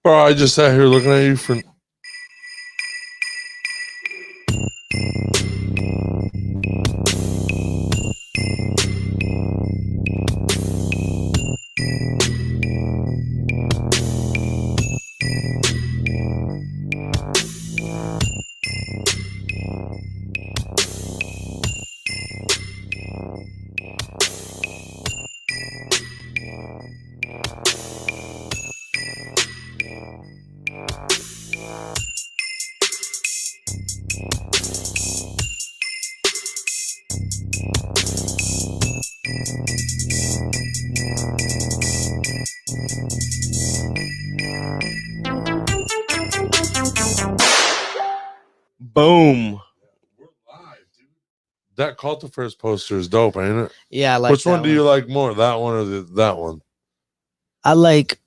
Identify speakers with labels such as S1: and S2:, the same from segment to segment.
S1: Bro, I just sat here looking at you for.
S2: Boom.
S1: That Cultiverse poster is dope, ain't it?
S3: Yeah, I like
S1: Which
S3: that
S1: one do you like more? That one or that one?
S3: I like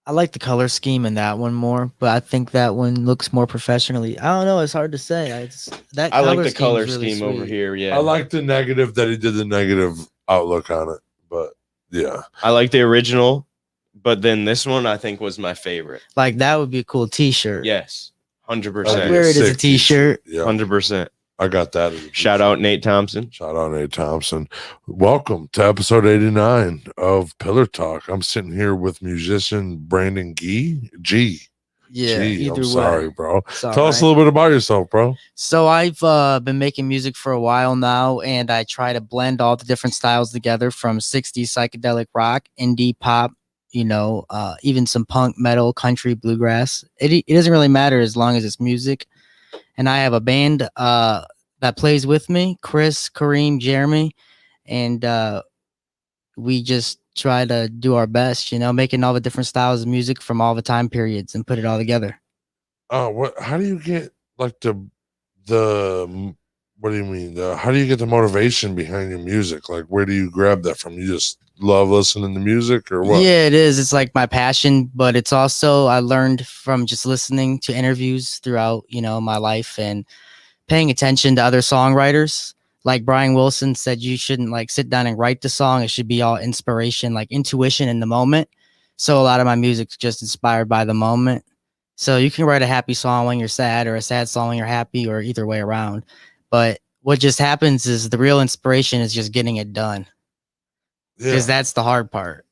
S3: the color scheme in that one more, but I think that one looks more professionally. I don't know. It's hard to say.
S2: I like the
S3: scheme
S2: color
S3: is really
S2: scheme over
S3: sweet.
S2: here. Yeah.
S1: I like the negative that he did the negative outlook on it, but yeah.
S2: I like the original, but then this one I think was my favorite.
S3: Like that would be a cool T-shirt.
S2: Yes.
S1: That'd
S2: 100%.
S1: be
S3: Like, wear it as a
S1: sick
S3: T-shirt.
S1: Yeah,
S2: 100%.
S1: I got that. As a
S2: Shout
S1: t-shirt.
S2: out Nate Thompson.
S1: Shout out Nate Thompson. Welcome to episode 89 of Pillar Talk. I'm sitting here with musician Brandon G.
S3: Yeah.
S1: G,
S3: Either
S1: I'm
S3: way.
S1: sorry, bro.
S3: It's
S1: Tell
S3: all
S1: us a
S3: right.
S1: little bit about yourself, bro.
S3: So I've been making music for a while now, and I try to blend all the different styles together, from 60s psychedelic rock, indie pop, even some punk, metal, country, bluegrass. It doesn't really matter as long as it's music. And I have a band that plays with me, Chris, Kareem, Jeremy, and we just try to do our best, making all the different styles of music from all the time periods and put it all together.
S1: How do you get like the what do you mean? How do you get the motivation behind your music? Like, where do you grab that from? You just love listening to music, or what?
S3: Yeah, it is. It's like my passion, but it's also I learned from just listening to interviews throughout, my life and paying attention to other songwriters. Like Brian Wilson said, you shouldn't like sit down and write the song. It should be all inspiration, like intuition in the moment. So a lot of my music's just inspired by the moment. So you can write a happy song when you're sad, or a sad song when you're happy, or either way around. But what just happens is the real inspiration is just getting it done. Because that's the hard part,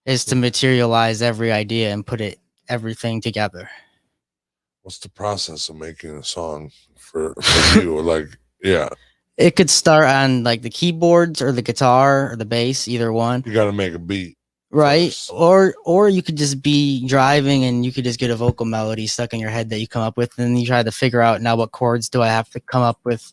S3: is to materialize every idea and put everything together.
S1: What's the process of making a song for you? Like, yeah,
S3: it could start on like the keyboards or the guitar or the bass, either one.
S1: You got to make a beat,
S3: right?
S1: first.
S3: Or you could just be driving and you could just get a vocal melody stuck in your head that you come up with, and then you try to figure out, now what chords do I have to come up with.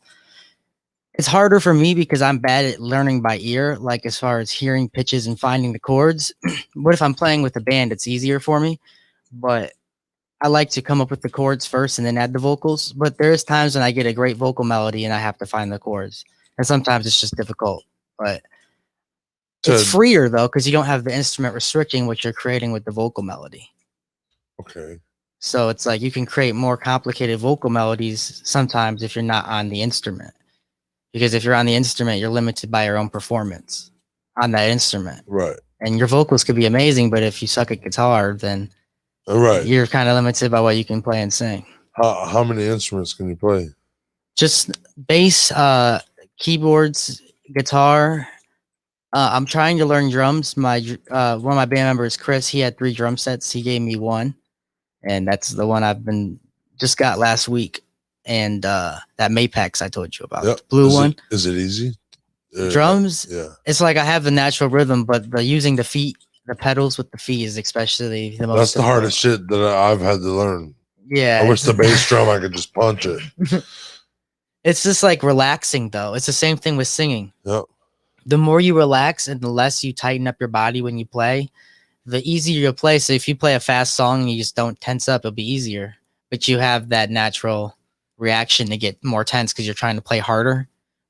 S3: It's harder for me because I'm bad at learning by ear, like as far as hearing pitches and finding the chords. But if I'm playing with a band, it's easier for me. But I like to come up with the chords first and then add the vocals. But there's times when I get a great vocal melody and I have to find the chords. And sometimes it's just difficult. But it's freer though, because you don't have the instrument restricting what you're creating with the vocal melody.
S1: Okay.
S3: So it's like you can create more complicated vocal melodies sometimes if you're not on the instrument. Because if you're on the instrument, you're limited by your own performance on that instrument.
S1: Right.
S3: And your vocals could be amazing, but if you suck at guitar, then you're kind of limited by what you can play and sing.
S1: How many instruments can you play?
S3: Just bass, keyboards, guitar. I'm trying to learn drums. My one of my band members, Chris, he had 3 drum sets. He gave me one, and that's the one I've just got last week. And that Mapex I told you about, the blue one.
S1: Is it easy?
S3: Drums,
S1: yeah.
S3: It's like I have the natural rhythm, but using the feet, the pedals with the feet is especially the most.
S1: That's the hardest shit that I've had to learn.
S3: Yeah.
S1: I wish the bass drum I could just punch it.
S3: It's just like relaxing though. It's the same thing with singing.
S1: Yep.
S3: The more you relax and the less you tighten up your body when you play, the easier you'll play. So if you play a fast song and you just don't tense up, it'll be easier. But you have that natural reaction to get more tense because you're trying to play harder.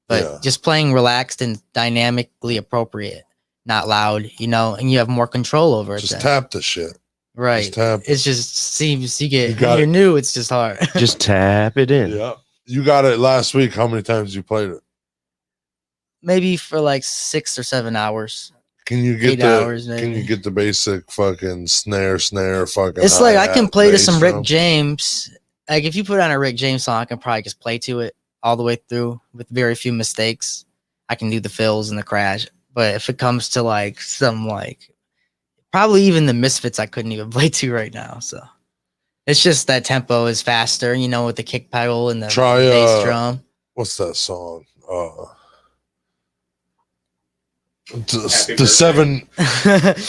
S3: But just playing relaxed and dynamically appropriate, not loud, and you have more control over it.
S1: Just tap the shit.
S3: Right.
S1: Just tap.
S3: It just seems when you're new, it's just hard.
S2: Just tap it in.
S1: Yeah. You got it last week. How many times you played it?
S3: Maybe for like 6 or 7 hours.
S1: Can you get
S3: 8
S1: the
S3: hours,
S1: Can you
S3: maybe.
S1: get the basic fucking snare, fucking?
S3: It's like I can
S1: hi-hat,
S3: play to
S1: bass
S3: some Rick
S1: drum?
S3: James. Like if you put on a Rick James song, I can probably just play to it all the way through with very few mistakes. I can do the fills and the crash. But if it comes to like some like probably even the Misfits, I couldn't even play to right now. So it's just that tempo is faster, you know, with the kick pedal and the
S1: Try,
S3: bass drum.
S1: What's that song? The
S2: Happy
S1: seven.
S3: Happy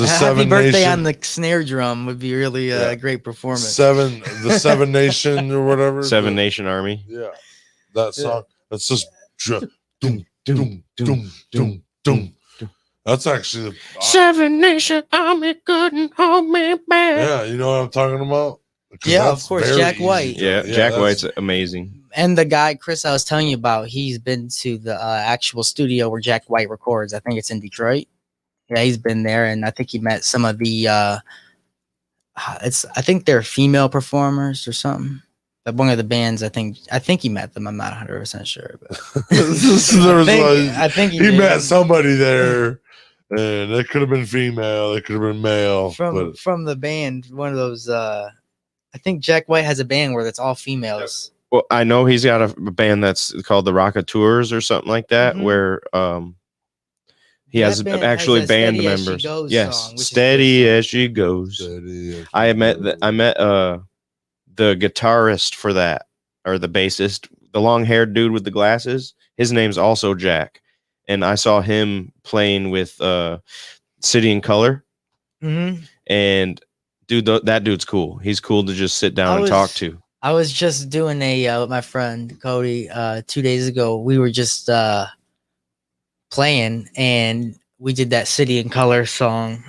S1: Seven
S3: birthday
S1: Nation-
S3: on the snare drum would be really
S1: Yeah.
S3: a great performance.
S1: The Seven Nation or whatever.
S2: Seven
S1: the-
S2: Nation Army.
S1: Yeah, that
S3: Yeah.
S1: song. That's just doom, doom, doom, doom, doom. That's actually
S2: Seven Nation Army couldn't hold me back.
S1: yeah. You know what I'm talking about? 'Cause
S3: Yeah,
S1: that's
S3: of course,
S1: very
S3: Jack
S1: easy
S3: White.
S1: to-
S2: Yeah, Jack
S1: that's-
S2: White's amazing.
S3: And the guy Chris I was telling you about, he's been to the actual studio where Jack White records. I think it's in Detroit. Yeah, he's been there, and I think he met some of the. I think they're female performers or something. But one of the bands, I think he met them. I'm not 100% sure, but
S1: There was
S3: I
S1: like,
S3: think
S1: he
S3: did.
S1: met somebody there, and it could have been female, it could have been male.
S3: from the band. One of those. I think Jack White has a band where it's all females.
S2: Well, I know he's got a band that's called the Rockatours or something like that,
S3: Mhm.
S2: where he
S3: That
S2: has
S3: band has
S2: actually
S3: that
S2: band
S3: Steady As She
S2: members.
S3: Goes
S2: Yes,
S3: song, which is a
S2: steady
S3: good song.
S2: as she goes.
S1: Steady,
S2: I met the guitarist for that, or the bassist, the long-haired dude with the glasses. His name's also Jack, and I saw him playing with City and Color.
S3: Mm-hmm.
S2: And dude, that dude's cool. He's cool to just sit down
S3: I
S2: and
S3: was-
S2: talk to.
S3: I was just doing a with my friend Cody 2 days ago. We were just playing, and we did that City and Color song.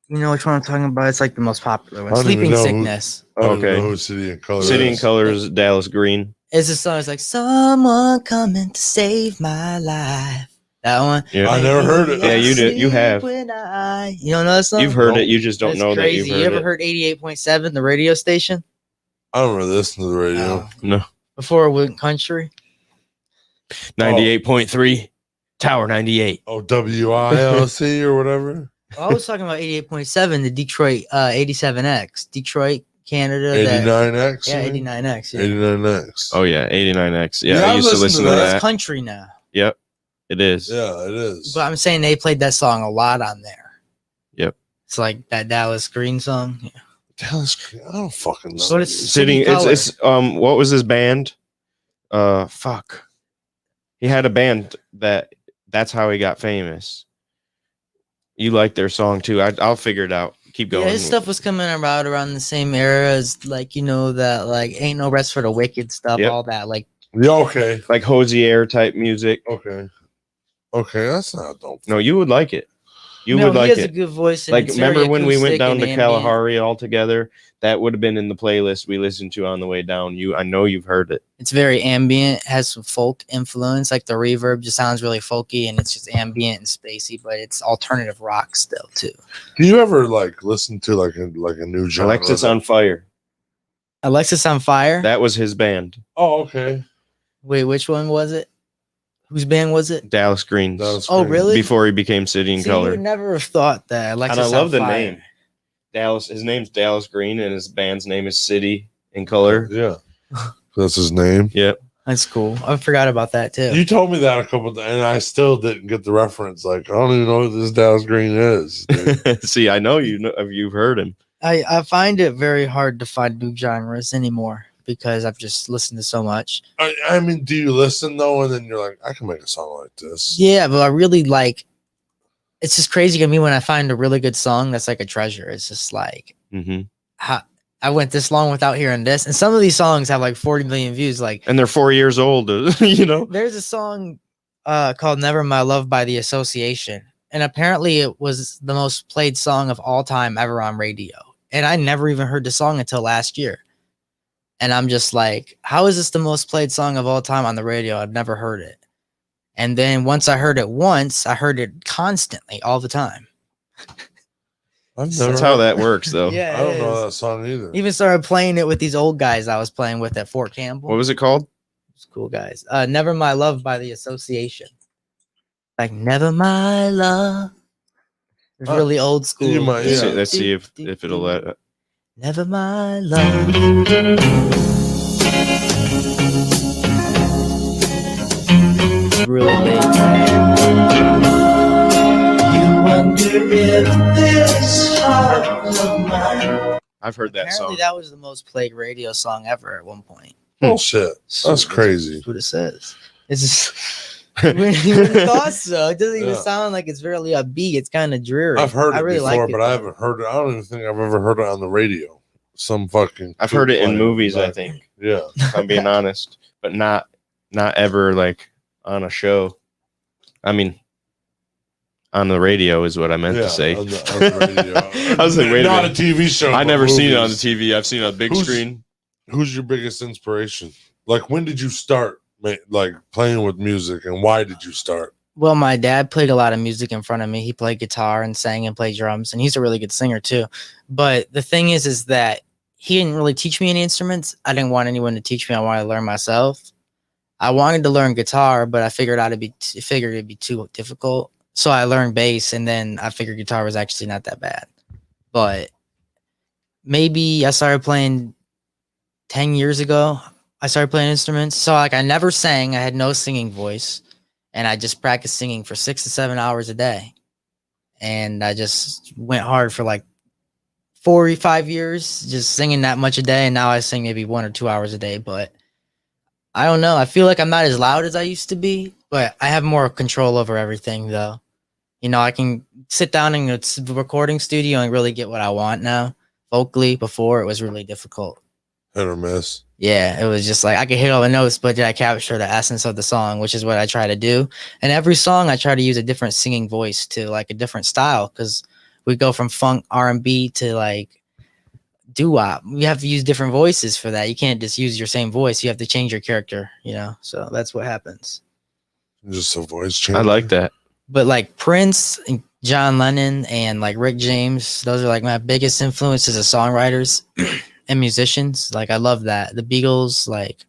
S3: You know which one I'm talking about? It's like the most popular one.
S1: I don't even
S3: Sleeping
S1: know who-
S3: Sickness.
S1: I don't
S2: Okay.
S1: know who City and Color
S2: City
S1: is.
S2: and Color is Dallas Green.
S3: It's a song. It's like someone coming to save my life. That one.
S2: Yeah,
S1: I never heard it.
S2: Yeah, you did. You have.
S3: When you don't know that song?
S2: You've heard
S1: Nope.
S2: it. You just don't
S3: That's
S2: know
S3: crazy.
S2: that you've
S3: You
S2: heard
S3: ever
S2: it.
S3: heard 88.7, the radio station?
S1: I don't really listen to the radio.
S3: Oh.
S2: No.
S3: Before it went country.
S2: 98.3, Tower 98.
S1: Oh, WILC or whatever.
S3: I was talking about 88.7, the Detroit 87X, Detroit, Canada.
S1: 89X.
S3: Yeah,
S1: you mean?
S3: 89X. Yeah.
S1: 89X.
S2: Oh yeah, 89X. Yeah,
S1: Yeah,
S2: I
S1: I
S2: used to
S1: listened
S2: listen
S1: to
S2: to
S3: But
S1: that.
S3: it's
S2: that.
S3: country now.
S2: Yep, it is.
S1: Yeah, it is.
S3: But I'm saying they played that song a lot on there.
S2: Yep.
S3: It's like that Dallas Green song. Yeah.
S1: Dallas, I don't fucking know.
S3: But it's
S2: City.
S3: Color.
S2: It's what was his band? Fuck. He had a band that's how he got famous. You like their song too. I'll figure it out. Keep going.
S3: Yeah, his stuff was coming about around the same era as like that like Ain't No Rest for the Wicked stuff,
S2: Yep.
S3: all that like
S1: Yeah, okay.
S2: like Hosier type music.
S1: Okay. Okay, that's not dope.
S2: No, you would like it. You
S3: No,
S2: would
S3: he
S2: like
S3: has a
S2: it.
S3: good voice. And
S2: Like,
S3: it's very
S2: remember when we went
S3: acoustic
S2: down
S3: and
S2: to
S3: ambient.
S2: Kalahari all together? That would have been in the playlist we listened to on the way down. I know you've heard it.
S3: It's very ambient, has some folk influence. Like the reverb just sounds really folky, and it's just ambient and spacey, but it's alternative rock still too.
S1: Do you ever like listen to like a new genre?
S2: Alexis on Fire.
S3: Alexis on Fire.
S2: That was his band.
S1: Oh, okay.
S3: Wait, which one was it? Whose band was it?
S2: Dallas Greens.
S1: That was
S3: Oh,
S1: great.
S3: really?
S2: Before he became City and
S3: See, you
S2: Color.
S3: would never have thought that. Alexis
S2: And I love
S3: on
S2: the
S3: Fire.
S2: name. Dallas. His name's Dallas Green, and his band's name is City and Color.
S1: Yeah. That's his name.
S2: Yep.
S3: That's cool. I forgot about that too.
S1: You told me that a couple times, and I still didn't get the reference. Like, I don't even know who this Dallas Green is. dude.
S2: See, I know you've heard him.
S3: I find it very hard to find new genres anymore because I've just listened to so much.
S1: I mean, do you listen though? And then you're like, I can make a song like this.
S3: Yeah, but I really like. It's just crazy to me when I find a really good song that's like a treasure. It's just like
S2: Hmm.
S3: how I went this long without hearing this, and some of these songs have like 40 million views. Like
S2: And they're 4 years old, you know?
S3: there's a song called "Never My Love" by The Association, and apparently it was the most played song of all time ever on radio. And I never even heard the song until last year. And I'm just like, how is this the most played song of all time on the radio? I've never heard it. And then once I heard it once, I heard it constantly all the time.
S1: I've
S2: That's how that works, though.
S3: Yeah,
S1: I don't
S3: it
S1: know
S3: is.
S1: that song either.
S3: Even started playing it with these old guys I was playing with at Fort Campbell.
S2: What was it called?
S3: It's cool guys. Never My Love by The Association. Like never my love. It's really old school.
S1: you might-
S2: Let's see,
S1: yeah.
S2: let's see if it'll let.
S3: Never my love. Really big. You wonder if this heart of mine.
S2: I've heard that
S3: Apparently
S2: song.
S3: that was the most played radio song ever at one point.
S1: Bullshit.
S3: So
S1: That's crazy.
S3: That's what it says. It's just you wouldn't have thought so. It doesn't even
S1: Yeah.
S3: sound like it's really upbeat. It's kind of dreary.
S1: I've heard it
S3: I really
S1: before,
S3: like it,
S1: but I
S3: though.
S1: haven't heard it. I don't even think I've ever heard it on the radio. Some fucking.
S2: I've heard it in
S1: playing
S2: movies, I
S1: back.
S2: think,
S1: Yeah.
S2: if I'm being honest, but not ever like on a show. I mean, on the radio is what I meant
S1: Yeah,
S2: to say.
S1: on the radio.
S2: I was like, wait a
S1: Not
S2: minute.
S1: a TV show.
S2: I
S1: but
S2: never seen it on the
S1: movies.
S2: TV. I've seen it on the big
S1: Who's-
S2: screen.
S1: Who's your biggest inspiration? Like, when did you start, like, playing with music, and why did you start?
S3: Well, my dad played a lot of music in front of me. He played guitar and sang and played drums, and he's a really good singer too. But the thing is that he didn't really teach me any instruments. I didn't want anyone to teach me. I wanted to learn myself. I wanted to learn guitar, but I figured it'd be too difficult. So I learned bass, and then I figured guitar was actually not that bad. But maybe I started playing 10 years ago. I started playing instruments. So like I never sang. I had no singing voice. And I just practiced singing for 6 to 7 hours a day. And I just went hard for like 45 years, just singing that much a day. And now I sing maybe 1 or 2 hours a day. But I don't know. I feel like I'm not as loud as I used to be, but I have more control over everything though. You know, I can sit down in a recording studio and really get what I want now. Vocally, before it was really difficult.
S1: Hit or miss?
S3: Yeah, it was just like I could hit all the notes, but did I capture the essence of the song, which is what I try to do. And every song I try to use a different singing voice to like a different style, because we go from funk R&B to like doo-wop. You have to use different voices for that. You can't just use your same voice. You have to change your character, you know? So that's what happens.
S1: Just a voice change.
S2: I like that.
S3: But like Prince and John Lennon and like Rick James, those are like my biggest influences as songwriters and musicians. Like I love that. The Beatles, like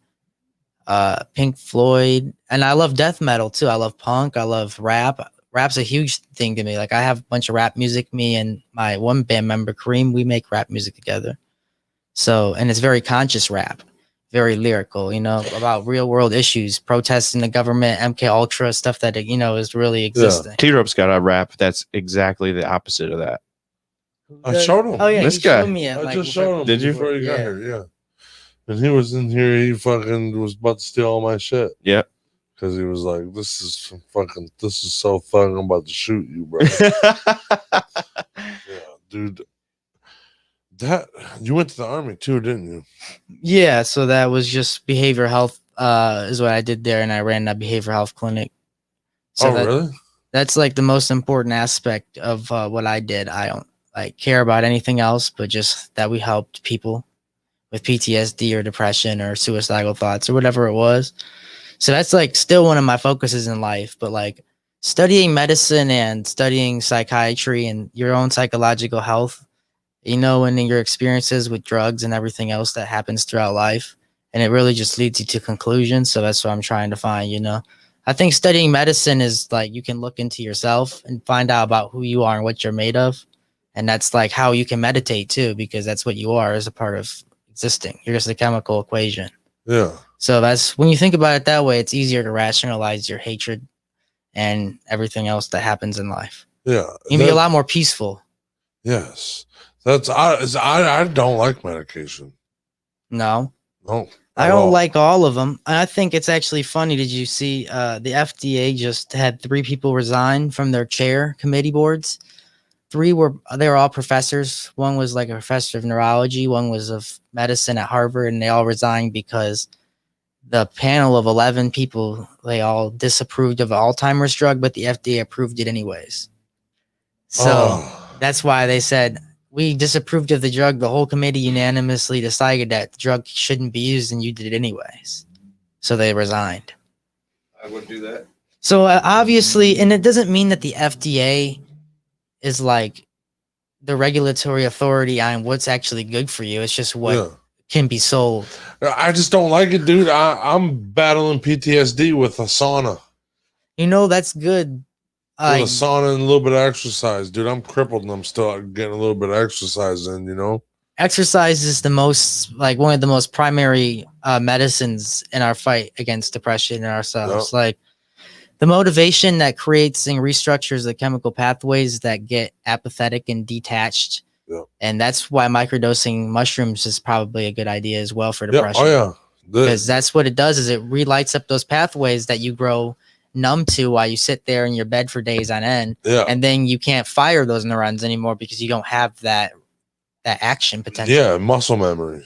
S3: Pink Floyd, and I love death metal too. I love punk. I love rap. Rap's a huge thing to me. Like I have a bunch of rap music. Me and my one band member Kareem, we make rap music together. So, and it's very conscious rap, very lyrical, you know, about real world issues, protesting the government, MK Ultra, stuff that, you know, is really existing.
S2: T-Rope's got a rap that's exactly the opposite of that.
S1: I showed him.
S3: Oh yeah,
S2: This
S3: he
S2: guy.
S3: showed me it,
S1: I
S3: like,
S1: just showed him.
S2: Did you?
S1: Before you got
S3: Yeah.
S1: here? Yeah. And he was in here. He fucking was about to steal all my shit.
S2: Yeah.
S1: Because he was like, "This is so fun. I'm about to shoot you, bro." Yeah, dude. That you went to the army too, didn't you?
S3: Yeah, so that was just behavioral health is what I did there, and I ran a behavioral health clinic. So
S1: Really?
S3: that's like the most important aspect of what I did. I don't like care about anything else, but just that we helped people with PTSD or depression or suicidal thoughts or whatever it was. So that's like still one of my focuses in life, but like studying medicine and studying psychiatry and your own psychological health, you know, and in your experiences with drugs and everything else that happens throughout life. And it really just leads you to conclusions. So that's what I'm trying to find, you know. I think studying medicine is like you can look into yourself and find out about who you are and what you're made of. And that's like how you can meditate too, because that's what you are as a part of existing. You're just a chemical equation.
S1: Yeah.
S3: So that's when you think about it that way, it's easier to rationalize your hatred and everything else that happens in life.
S1: Yeah.
S3: You can be a lot more peaceful.
S1: Yes. I don't like medication.
S3: No,
S1: No.
S3: I
S1: at
S3: don't
S1: all.
S3: like all of them. I think it's actually funny. Did you see the FDA just had 3 people resign from their chair committee boards? They were all professors. One was like a professor of neurology. One was of medicine at Harvard, and they all resigned because the panel of 11 people, they all disapproved of Alzheimer's drug, but the FDA approved it anyways. So
S1: Oh.
S3: that's why they said, we disapproved of the drug. The whole committee unanimously decided that the drug shouldn't be used, and you did it anyways. So they resigned.
S2: I wouldn't do that.
S3: So obviously, and it doesn't mean that the FDA is like the regulatory authority on what's actually good for you. It's just what can be sold.
S1: I just don't like it, dude. I'm battling PTSD with a sauna.
S3: You know, that's good.
S1: A sauna and a little bit of exercise, dude. I'm crippled and I'm still getting a little bit of exercise in, you know?
S3: Exercise is the most like one of the most primary medicines in our fight against depression in ourselves.
S1: Yep.
S3: Like the motivation that creates and restructures the chemical pathways that get apathetic and detached.
S1: Yep.
S3: And that's why microdosing mushrooms is probably a good idea as well for
S1: Yeah.
S3: depression.
S1: Oh yeah.
S3: Because that's what it does is it relights up those pathways that you grow numb to while you sit there in your bed for days on end.
S1: Yeah.
S3: And then you can't fire those neurons anymore because you don't have that action potential.
S1: Yeah, muscle memory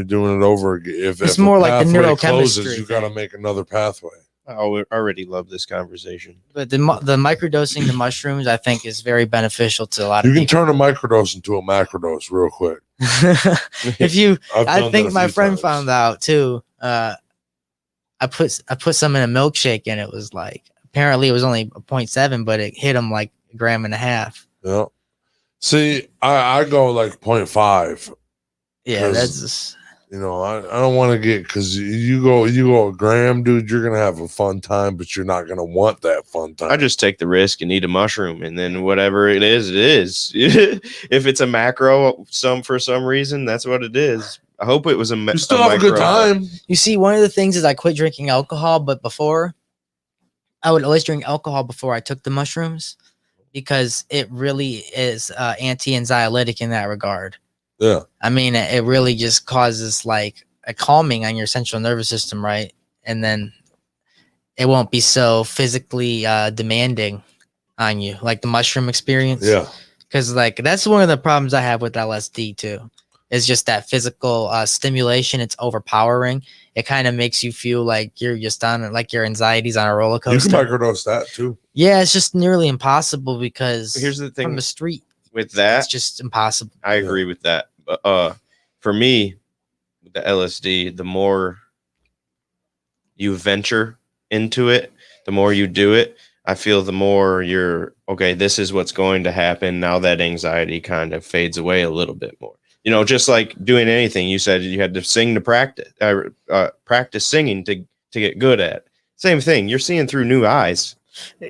S1: doing it over again. If
S3: more
S1: a
S3: like the
S1: pathway
S3: neurochemistry
S1: closes, you got to
S3: thing.
S1: make another pathway.
S2: I already love this conversation.
S3: But the microdosing the mushrooms, I think, is very beneficial to a lot
S1: You
S3: of
S1: can
S3: people.
S1: turn a microdose into a macrodose real quick.
S3: If you,
S1: I've
S3: I
S1: done
S3: think
S1: that a
S3: my
S1: few
S3: friend
S1: times.
S3: found out too. I put some in a milkshake and it was like apparently it was only 0.7, but it hit him like 1.5 grams.
S1: Yeah. See, I go like 0.5.
S3: Yeah,
S1: 'Cause-
S3: that's just,
S1: You know, I don't want to get because you go a gram, dude. You're gonna have a fun time, but you're not gonna want that fun time.
S2: I just take the risk and eat a mushroom, and then whatever it is, it is. If it's a macro, for some reason, that's what it is. I hope it was
S1: you still have a good
S2: micro.
S1: time.
S3: you see, one of the things is I quit drinking alcohol, but before I would always drink alcohol before I took the mushrooms because it really is anti-anxiolytic in that regard.
S1: Yeah.
S3: I mean, it really just causes like a calming on your central nervous system, right? And then it won't be so physically demanding on you, like the mushroom experience.
S1: Yeah.
S3: Because like that's one of the problems I have with LSD too. It's just that physical stimulation. It's overpowering. It kind of makes you feel like you're just on like your anxiety's on a roller
S1: You
S3: coaster.
S1: can microdose that too.
S3: Yeah, it's just nearly impossible because
S2: Here's the
S3: from
S2: thing
S3: the street,
S2: with that.
S3: it's just impossible.
S2: I agree with that. But for me, the LSD, the more you venture into it, the more you do it, I feel the more you're okay, this is what's going to happen. Now that anxiety kind of fades away a little bit more. You know, just like doing anything, you said you had to sing to practice, practice singing to get good at. Same thing. You're seeing through new eyes.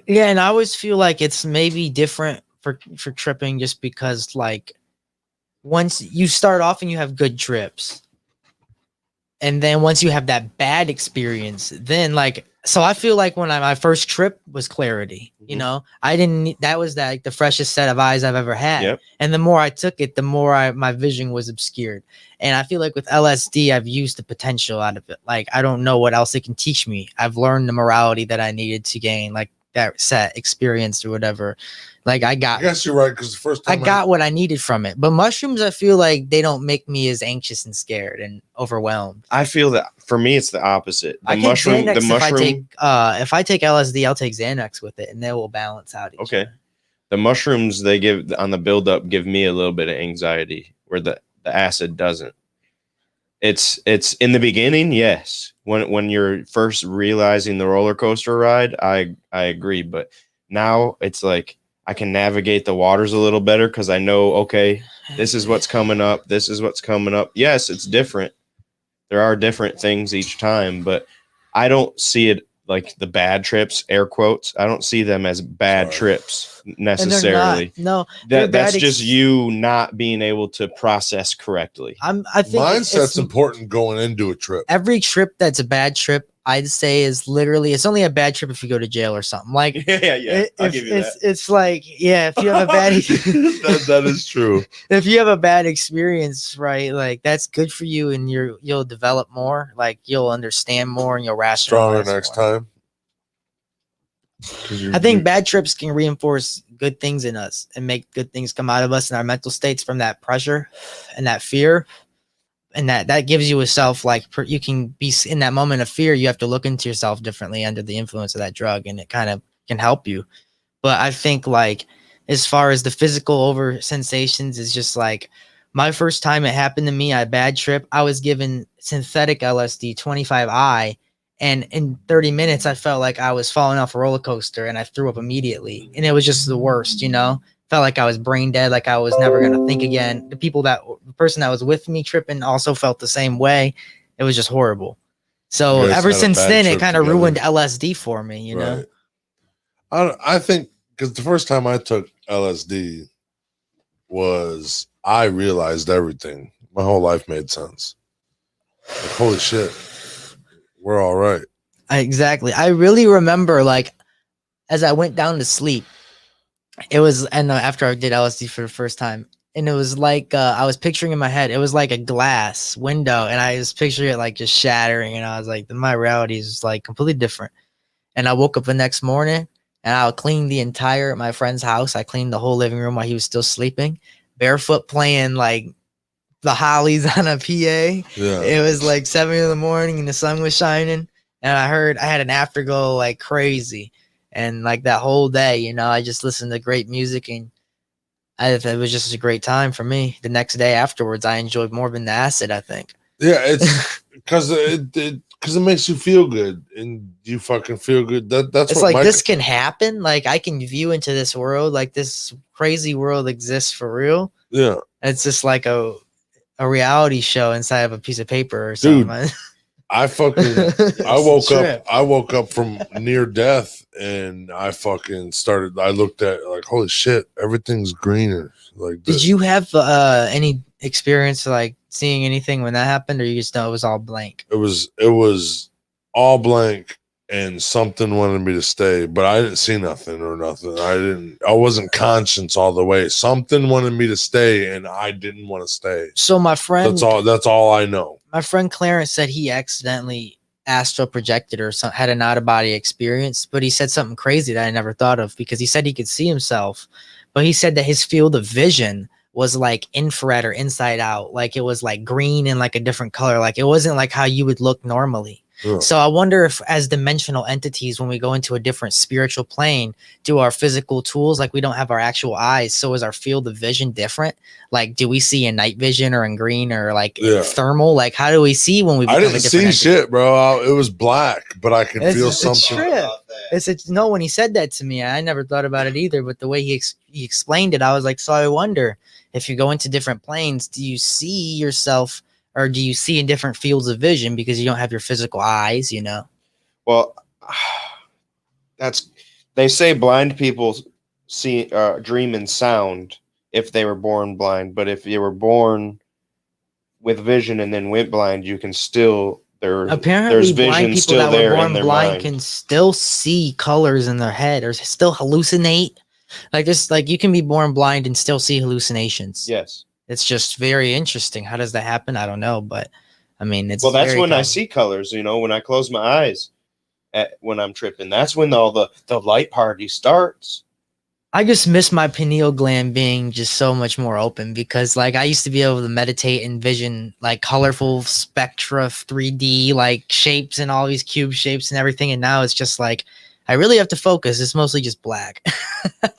S3: Yeah, and I always feel like it's maybe different for tripping just because like once you start off and you have good trips and then once you have that bad experience then like so I feel like when my first trip was clarity, you
S1: Mhm.
S3: know, I didn't need, that was like the freshest set of eyes I've ever had.
S2: Yep.
S3: And the more I took it, the more my vision was obscured. And I feel like with LSD, I've used the potential out of it. Like, I don't know what else it can teach me. I've learned the morality that I needed to gain, like that set experience or whatever. Like
S1: I guess you're right because the first
S3: I
S1: time
S3: got what I needed from it. But mushrooms, I feel like they don't make me as anxious and scared and overwhelmed.
S2: I feel that for me, it's the opposite.
S3: I take Xanax if I take LSD, I'll take Xanax with it, and they will balance out each
S2: Okay.
S3: other.
S2: The mushrooms they give on the buildup give me a little bit of anxiety where the acid doesn't. It's in the beginning, yes. When you're first realizing the roller coaster ride, I agree. But now it's like I can navigate the waters a little better because I know, okay, this is what's coming up. This is what's coming up. Yes, it's different. There are different things each time, but I don't see it like the bad trips, air quotes. I don't see them as bad
S1: Sorry.
S2: trips
S3: And they're not.
S2: necessarily.
S3: No, they're
S2: That's
S3: bad
S2: just you not being able to process correctly.
S3: I think
S1: mindset's
S3: it's
S1: important going into a trip.
S3: every trip that's a bad trip, I'd say is literally it's only a bad trip if you go to jail or something. Like
S2: yeah.
S3: it's like if you have a bad
S1: that is true.
S3: if you have a bad experience, right? Like that's good for you and you'll develop more, like you'll understand more and you'll rationalize
S1: Stronger next
S3: more.
S1: time. 'Cause
S3: I think bad trips can reinforce good things in us and make good things come out of us in our mental states from that pressure and that fear. And that gives you a self, like you can be in that moment of fear. You have to look into yourself differently under the influence of that drug, and it kind of can help you. But I think like as far as the physical over sensations is just like my first time it happened to me, I had a bad trip. I was given synthetic LSD 25I. And in 30 minutes, I felt like I was falling off a roller coaster and I threw up immediately. And it was just the worst, you know? Felt like I was brain dead, like I was never going to think again. The person that was with me tripping also felt the same way. It was just horrible. So
S1: You guys
S3: ever
S1: had a
S3: since
S1: bad
S3: then, it
S1: trip
S3: kind of
S1: together.
S3: ruined LSD for me, you know?
S1: Right. I think because the first time I took LSD was I realized everything. My whole life made sense. Like, holy shit, we're all right.
S3: Exactly. I really remember, like, as I went down to sleep, it was, and after I did LSD for the first time, and it was like I was picturing in my head, it was like a glass window, and I was picturing it like just shattering, and I was like, my reality is like completely different. And I woke up the next morning, and I cleaned my friend's house. I cleaned the whole living room while he was still sleeping, barefoot playing like the Hollies on a PA.
S1: Yeah.
S3: It was like 7 in the morning and the sun was shining. And I had an afterglow like crazy. And like that whole day, you know, I just listened to great music and it was just a great time for me. The next day afterwards, I enjoyed more than the acid, I think.
S1: Yeah, it's because it makes you feel good and you fucking feel good. That's
S3: It's
S1: what
S3: like this can happen. Like I can view into this world. Like this crazy world exists for real.
S1: Yeah.
S3: It's just like a reality show inside of a piece of paper or something.
S1: I fucking I woke up from near death and I fucking started. I looked at like, holy shit, everything's greener. Like,
S3: Did you have any experience like seeing anything when that happened, or you just know it was all blank?
S1: It was all blank and something wanted me to stay, but I didn't see nothing or nothing. I wasn't conscious all the way. Something wanted me to stay and I didn't want to stay.
S3: So my friend,
S1: That's all I know.
S3: My friend Clarence said he accidentally astral projected or had an out of body experience, but he said something crazy that I never thought of, because he said he could see himself, but he said that his field of vision was like infrared or inside out, like it was like green and like a different color, like it wasn't like how you would look normally.
S1: Yeah.
S3: So I wonder if as dimensional entities, when we go into a different spiritual plane, do our physical tools, like we don't have our actual eyes, so is our field of vision different? Like, do we see in night vision or in green or like thermal? Like, how do we see when we become
S1: I didn't see shit, bro. It was black, but I could feel something.
S3: No, when he said that to me, I never thought about it either, but the way he explained it, I was like, so I wonder if you go into different planes, do you see yourself, or do you see in different fields of vision because you don't have your physical eyes, you know?
S2: Well, they say blind people see dream and sound if they were born blind, but if you were born with vision and then went blind, you can still
S3: apparently
S2: there's
S3: blind
S2: vision
S3: people
S2: still
S3: that
S2: there
S3: were born
S2: in their
S3: blind
S2: mind.
S3: can still see colors in their head or still hallucinate. Like just like you can be born blind and still see hallucinations.
S2: Yes.
S3: It's just very interesting. How does that happen? I don't know, but I mean, it's
S2: well. That's
S3: very
S2: when
S3: common.
S2: I see colors. You know, when I close my eyes, when I'm tripping, that's when all the light party starts.
S3: I just miss my pineal gland being just so much more open, because like I used to be able to meditate and vision like colorful spectra of 3D like shapes and all these cube shapes and everything, and now it's just like I really have to focus. It's mostly just black.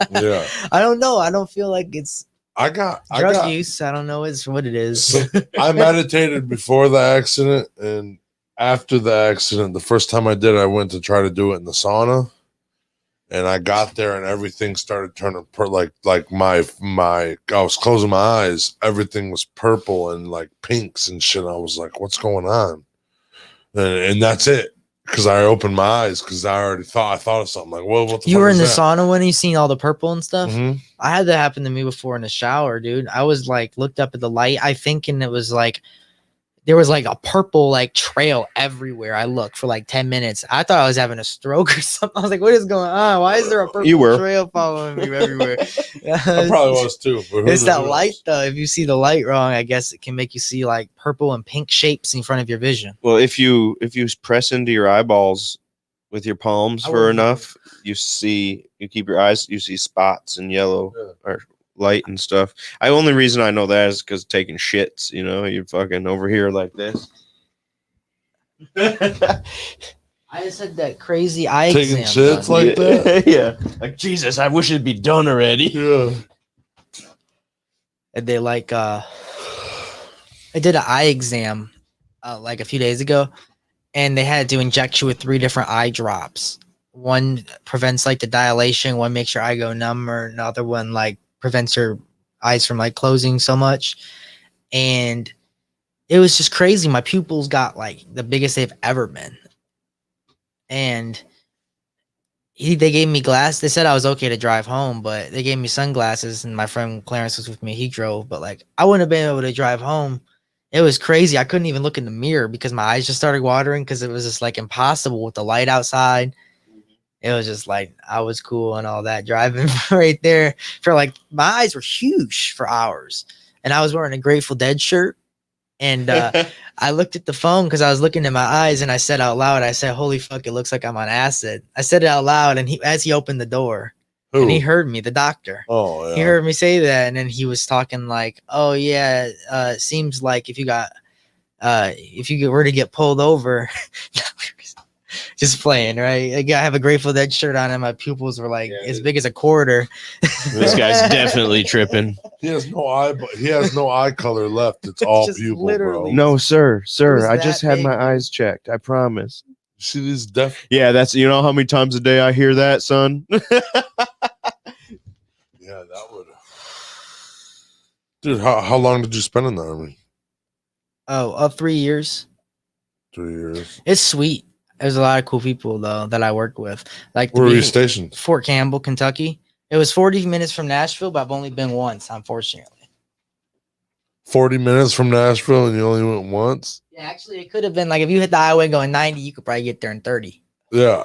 S1: Yeah.
S3: I don't know. I don't feel like it's
S1: I got
S3: use. I don't know what it is.
S1: So I meditated before the accident, and after the accident, the first time I did, I went to try to do it in the sauna, and I got there, and everything started turning like my I was closing my eyes, everything was purple and like pinks and shit. I was like, "What's going on?" And that's it. Because I opened my eyes because I thought of something like, well, what the
S3: You
S1: fuck
S3: were in
S1: is
S3: the
S1: that?
S3: sauna when you seen all the purple and stuff?
S1: Mhm.
S3: I had that happen to me before in the shower, dude. I was like looked up at the light, I thinking it was like there was like a purple like trail everywhere. I looked for like 10 minutes. I thought I was having a stroke or something. I was like, what is going on? Why is there a purple trail following me everywhere?
S1: I probably was too. But
S3: It's that light though. If you see the light wrong, I guess it can make you see like purple and pink shapes in front of your vision.
S2: Well, if you press into your eyeballs with your palms for enough, you keep your eyes, you see spots and yellow or light and stuff. Only reason I know that is because taking shits, you know, you're fucking over here like this.
S3: I just had that crazy eye
S1: taking
S3: exam
S1: shits like that.
S2: Yeah, like Jesus, I wish it'd be done already.
S1: Yeah.
S3: And they like I did an eye exam like a few days ago, and they had to inject you with 3 different eye drops. One prevents like the dilation, one makes your eye go numb, or another one like prevents your eyes from like closing so much. And it was just crazy. My pupils got like the biggest they've ever been. And they gave me glass. They said I was okay to drive home, but they gave me sunglasses, and my friend Clarence was with me. He drove, but like I wouldn't have been able to drive home. It was crazy. I couldn't even look in the mirror because my eyes just started watering because it was just like impossible with the light outside. It was just like I was cool and all that driving right there for like my eyes were huge for hours, and I was wearing a Grateful Dead shirt. And I looked at the phone because I was looking in my eyes, and I said out loud, I said, "Holy fuck, it looks like I'm on acid." I said it out loud, and as he opened the door,
S1: Who?
S3: and he heard me, the doctor.
S1: Oh yeah.
S3: He heard me say that, and then he was talking like, "Oh yeah, it seems like if you were to get pulled over." Just playing, right? Like, I have a Grateful Dead shirt on, and my pupils were like as big as a quarter.
S2: This guy's definitely tripping.
S1: He has no eye, but he has no eye color left. It's all
S3: Just
S1: pupil,
S3: literally-
S1: bro.
S2: No, sir,
S3: was
S2: I just
S3: that
S2: had
S3: big,
S2: my
S3: dude.
S2: eyes checked. I promise.
S1: You see these deaf?
S2: Yeah, that's you know how many times a day I hear that, son.
S1: Yeah, that would. Dude, how long did you spend in the army?
S3: Oh, 3 years.
S1: 3 years.
S3: It's sweet. There's a lot of cool people though that I worked with. Like
S1: Where were you
S3: be-
S1: stationed?
S3: Fort Campbell, Kentucky. It was 40 minutes from Nashville, but I've only been once, unfortunately.
S1: 40 minutes from Nashville, and you only went once.
S3: Yeah, actually, it could have been like if you hit the highway going 90, you could probably get there in 30.
S1: Yeah.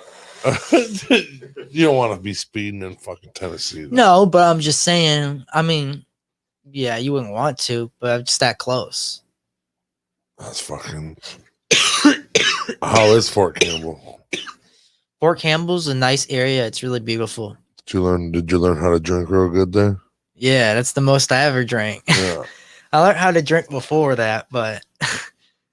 S1: You don't want to be speeding in fucking Tennessee. though.
S3: No, but I'm just saying. I mean, yeah, you wouldn't want to, but I'm just that close.
S1: That's fucking. How is Fort Campbell?
S3: Fort Campbell's a nice area. It's really beautiful.
S1: Did you learn how to drink real good there?
S3: Yeah, that's the most I ever drank.
S1: Yeah.
S3: I learned how to drink before that, but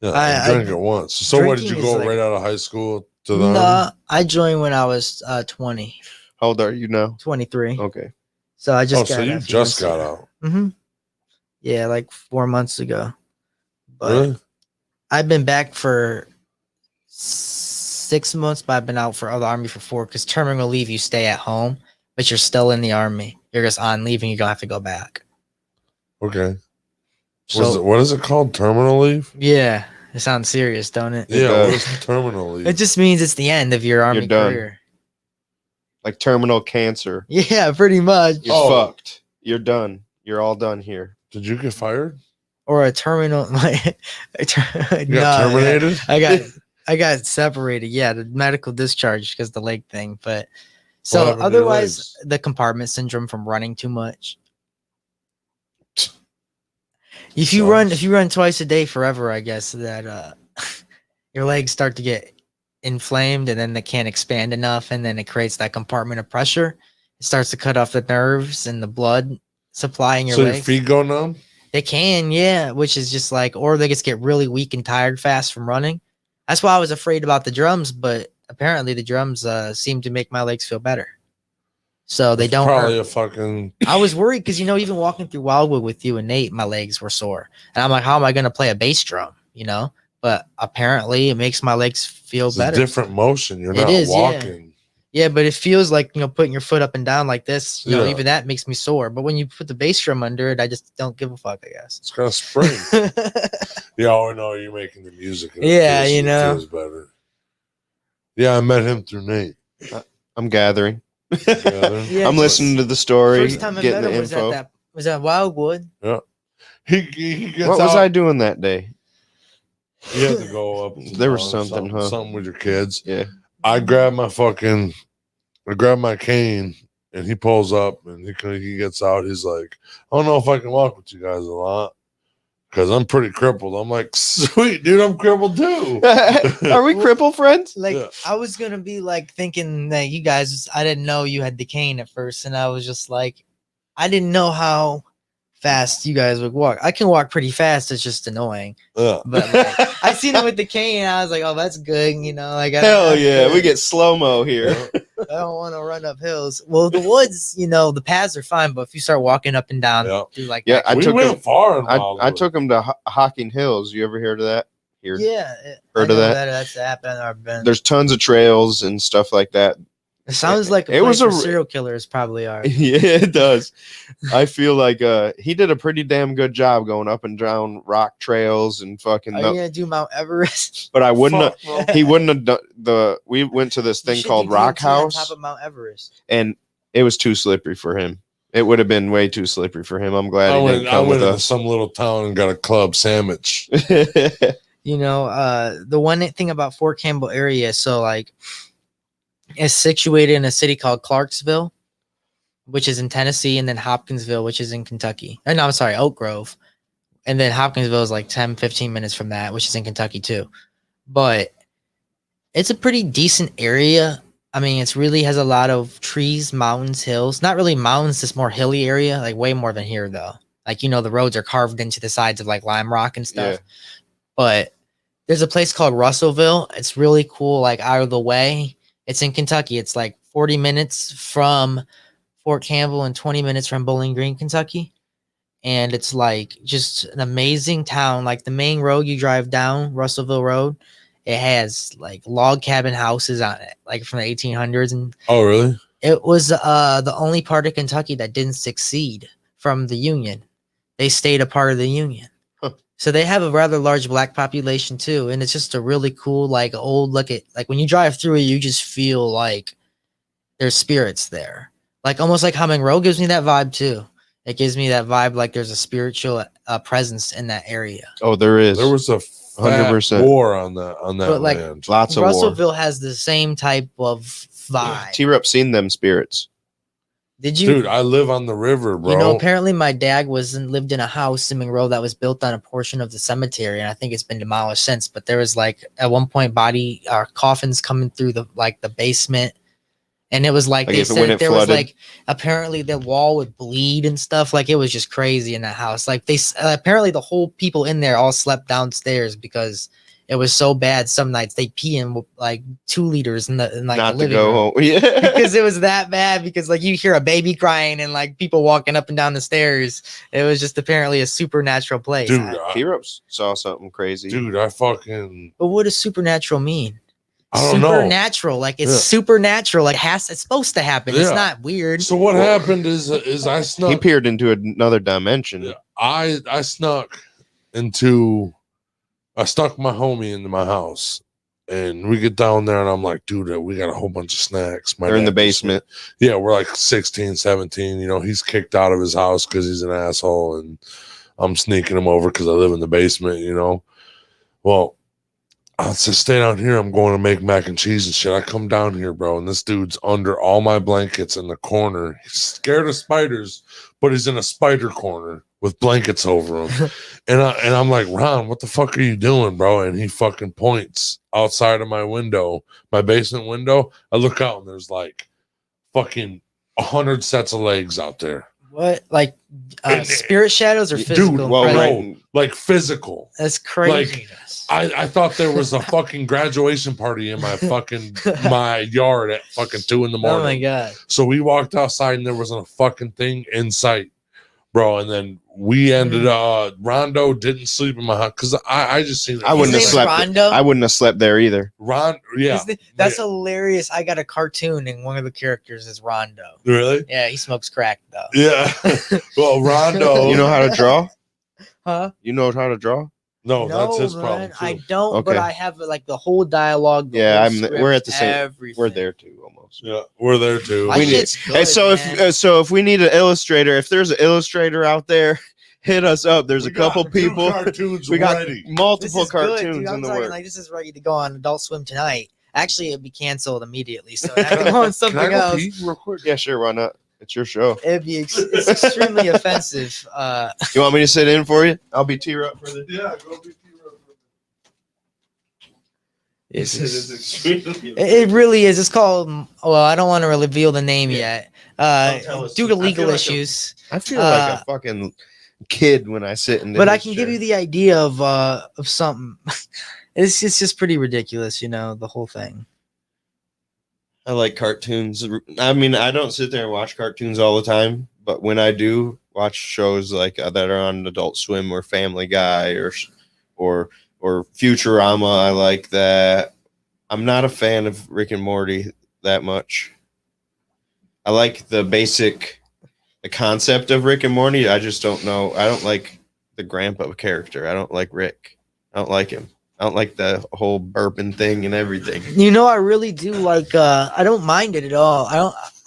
S1: Yeah.
S3: I-
S1: I drank it once. So what did you
S3: drinking
S1: go
S3: is like-
S1: right out of high school to the
S3: nah,
S1: army?
S3: I joined when I was 20,
S2: How old are you now?
S3: 23.
S2: Okay.
S3: So I just
S1: Oh, so you just got out.
S3: Mm-hmm. Yeah, like 4 months ago. But
S1: Really?
S3: I've been back for 6 months, but I've been out for the army for 4 because terminal leave, you stay at home, but you're still in the army. You're just on leave and you don't have to go back.
S1: Okay.
S3: So
S1: What is it called? Terminal leave?
S3: yeah, it sounds serious, don't it?
S1: Yeah.
S2: does.
S1: What is terminal leave?
S3: It just means it's the end of your army
S2: done.
S3: career.
S2: Like terminal cancer.
S3: Yeah, pretty much.
S2: You're
S1: Oh.
S2: fucked. You're done. You're all done here.
S1: Did you get fired?
S3: Or a terminal.
S1: You got terminated?
S3: I got separated. Yeah, the medical discharge because the leg thing. But
S1: What
S3: so
S1: happened to your
S3: otherwise,
S1: legs?
S3: the compartment syndrome from running too much. If you run twice a day forever, I guess that your legs start to get inflamed and then they can't expand enough, and then it creates that compartment of pressure. It starts to cut off the nerves and the blood supply in your
S1: So your
S3: legs.
S1: feet go numb?
S3: They can, yeah, which is just like, or they just get really weak and tired fast from running. That's why I was afraid about the drums, but apparently the drums seem to make my legs feel better. So they don't
S1: Probably
S3: hurt.
S1: a fucking.
S3: I was worried because, even walking through Wildwood with you and Nate, my legs were sore. And I'm like, how am I going to play a bass drum, But apparently it makes my legs feel
S1: It's a
S3: better.
S1: different motion. You're
S3: It
S1: not
S3: is, yeah.
S1: walking.
S3: Yeah, but it feels like, putting your foot up and down like this,
S1: Yeah.
S3: even that makes me sore. But when you put the bass drum under it, I just don't give a fuck, I guess.
S1: It's got a spring. Yeah, I know you're making the music. and it
S3: Yeah,
S1: feels better. Yeah, I met him through Nate.
S2: I'm gathering.
S1: Yeah.
S3: Yeah,
S2: I'm listening to the story,
S3: First time I
S2: getting
S3: met
S2: the
S3: him was
S2: info.
S3: at Wildwood.
S1: He gets
S2: What was
S1: out.
S2: I doing that day?
S1: You had to go up.
S2: There was something, huh?
S1: Something with your kids.
S2: Yeah.
S1: I grabbed my cane, and he pulls up, and he gets out. He's like, I don't know if I can walk with you guys a lot because I'm pretty crippled. I'm like, sweet, dude, I'm crippled too.
S2: Are we crippled friends?
S3: Like
S1: Yeah.
S3: I was gonna be like thinking that you guys, I didn't know you had the cane at first, and I was just like, I didn't know how fast you guys would walk. I can walk pretty fast. It's just annoying.
S1: Yeah.
S3: But like, I seen him with the cane, and I was like, oh, that's good. Like
S2: Hell
S3: that's
S2: yeah, we
S3: good.
S2: get slow mo here.
S3: I don't want to run up hills. Well, the woods, the paths are fine, but if you start walking up and down,
S1: Yeah.
S3: do like
S2: Yeah,
S3: that-
S2: I
S1: We
S2: took
S1: went
S2: him.
S1: far in
S2: I
S1: Wildwood.
S2: took him to Hocking Hills. You ever heard of that? Here,
S3: yeah.
S2: Heard
S3: I
S2: of
S3: know
S2: that?
S3: That's the app I've never been.
S2: There's tons of trails and stuff like that.
S4: It sounds like
S2: it was
S4: place where
S2: a-
S4: serial killers probably are.
S2: Yeah, it does. I feel like he did a pretty damn good job going up and down rock trails and fucking.
S4: Are you gonna do Mount Everest?
S2: But I wouldn't.
S1: Fuck, bro.
S2: He wouldn't have done the. We went to this
S4: You
S2: thing
S4: should
S2: called
S4: do
S2: Rock
S4: DMT on
S2: House,
S4: top of Mount Everest.
S2: and it was too slippery for him. It would have been way too slippery for him. I'm glad
S1: I
S2: he
S1: went,
S2: didn't
S1: I
S2: come
S1: went
S2: with
S1: into some little town and got a club sandwich.
S2: us.
S4: You know, the one thing about Fort Campbell area, so like, it's situated in a city called Clarksville, which is in Tennessee, and then Hopkinsville, which is in Kentucky. No, I'm sorry, Oak Grove. And then Hopkinsville is like 10, 15 minutes from that, which is in Kentucky too. But it's a pretty decent area. I mean, it's really has a lot of trees, mountains, hills. Not really mountains, just more hilly area, like way more than here though. Like, you know, the roads are carved into the sides of like lime rock and stuff.
S2: Yeah.
S4: But there's a place called Russellville. It's really cool, like out of the way. It's in Kentucky. It's like 40 minutes from Fort Campbell and 20 minutes from Bowling Green, Kentucky. And it's like just an amazing town. Like the main road you drive down, Russellville Road, it has like log cabin houses on it, like from the 1800s. And
S1: Oh, really?
S4: it was the only part of Kentucky that didn't secede from the Union. They stayed a part of the Union.
S2: Huh.
S4: So they have a rather large black population too. And it's just a really cool, like old look at, like when you drive through it, you just feel like there's spirits there. Like almost like how Monroe gives me that vibe too. It gives me that vibe like there's a spiritual presence in that area.
S2: Oh, there is.
S1: There was a
S2: 100%.
S1: war on that
S4: But, like,
S1: land.
S2: Lots of war.
S4: Russellville has the same type of vibe.
S2: T-Rup seen them spirits.
S4: Did you?
S1: Dude, I live on the river, bro.
S4: You know, apparently my dad lived in a house in Monroe that was built on a portion of the cemetery, and I think it's been demolished since. But there was like at one point coffins coming through the basement, and it was like
S2: Like
S4: they
S2: if it- when
S4: said
S2: it
S4: there was
S2: flooded?
S4: like apparently the wall would bleed and stuff. Like it was just crazy in that house. Like apparently the whole people in there all slept downstairs because it was so bad. Some nights they pee in like 2 liters in the
S2: Not to
S4: living
S2: go
S4: room.
S2: home. Yeah.
S4: Because it was that bad, because like you hear a baby crying and like people walking up and down the stairs. It was just apparently a supernatural place.
S1: dude,
S2: T-Rup saw something crazy.
S1: dude, I fucking,
S4: But what does supernatural mean?
S1: I don't know.
S4: Supernatural, like it's
S1: Yeah.
S4: supernatural, like it's supposed to happen. It's
S1: Yeah.
S4: not weird.
S1: So what happened is I
S2: He
S1: snuck.
S2: peered into another dimension.
S1: Yeah. I snuck my homie into my house, and we get down there, and I'm like, dude, we got a whole bunch of snacks. My
S2: They're in the
S1: dad just went-
S2: basement.
S1: Yeah, we're like 16, 17. You know, he's kicked out of his house because he's an asshole, and I'm sneaking him over because I live in the basement, you know. Well, I said, stay down here. I'm going to make mac and cheese and shit. I come down here, bro, and this dude's under all my blankets in the corner. He's scared of spiders, but he's in a spider corner with blankets over him. and I'm like, Ron, what the fuck are you doing, bro? And he fucking points outside of my window, my basement window. I look out and there's like fucking 100 sets of legs out there.
S4: What, like
S1: And-
S4: spirit shadows or
S1: Dude,
S4: physical?
S2: well,
S4: presence?
S2: right.
S1: No, like physical.
S4: That's craziness.
S1: I thought there was a fucking graduation party in my fucking my yard at fucking 2 a.m.
S4: Oh my god!
S1: So we walked outside and there wasn't a fucking thing in sight, bro. And then we ended Rondo didn't sleep in my house because I just seen it.
S2: I wouldn't have
S4: His name's
S2: slept.
S4: Rondo?
S2: I wouldn't have slept there either.
S1: Yeah,
S4: That's hilarious. I got a cartoon and one of the characters is Rondo.
S1: really.
S4: Yeah, he smokes crack though.
S1: Yeah. Well, Rondo.
S2: You know how to draw?
S4: Huh?
S2: You know how to draw?
S1: No, that's his
S4: man,
S1: problem.
S4: I
S1: Too.
S4: don't, but
S2: Okay.
S4: I have like the whole dialogue. the
S2: Yeah,
S4: whole
S2: we're at
S4: script,
S2: the same-
S4: everything.
S2: We're there too, almost.
S1: Yeah, we're there too.
S4: My
S2: We need-
S4: shit's good,
S2: And so
S4: man.
S2: if we need an illustrator, if there's an illustrator out there, hit us up. There's
S1: We
S2: a couple
S1: got 2
S2: people.
S1: cartoons
S2: We got
S1: ready.
S4: This
S2: multiple
S4: is good,
S2: cartoons
S4: dude. I'm
S2: in the
S4: talking
S2: works.
S4: like this is ready to go on Adult Swim tonight. Actually, it'd be canceled immediately, so I have to go on
S1: Can
S4: something
S1: I go
S4: else.
S1: pee real quick?
S2: Yeah, sure. Why not? It's your show.
S4: It's extremely offensive.
S2: You want me to sit in for you? I'll be T-Rup for the.
S1: Yeah, go pee.
S4: It really is. It's called. Well, I don't want to reveal the name yet,
S2: Don't tell us.
S4: due to
S2: I feel
S4: legal
S2: like a-
S4: issues.
S2: I feel like a fucking kid when I sit in.
S4: But I can give you the idea of something. It's just pretty ridiculous, you know, the whole thing.
S2: I like cartoons. I mean, I don't sit there and watch cartoons all the time, but when I do watch shows like that are on Adult Swim or Family Guy or Futurama, I like that. I'm not a fan of Rick and Morty that much. I like the concept of Rick and Morty. I just don't know. I don't like the grandpa character. I don't like Rick. I don't like him. I don't like the whole burping thing and everything.
S4: You know, I really do like I don't mind it at all.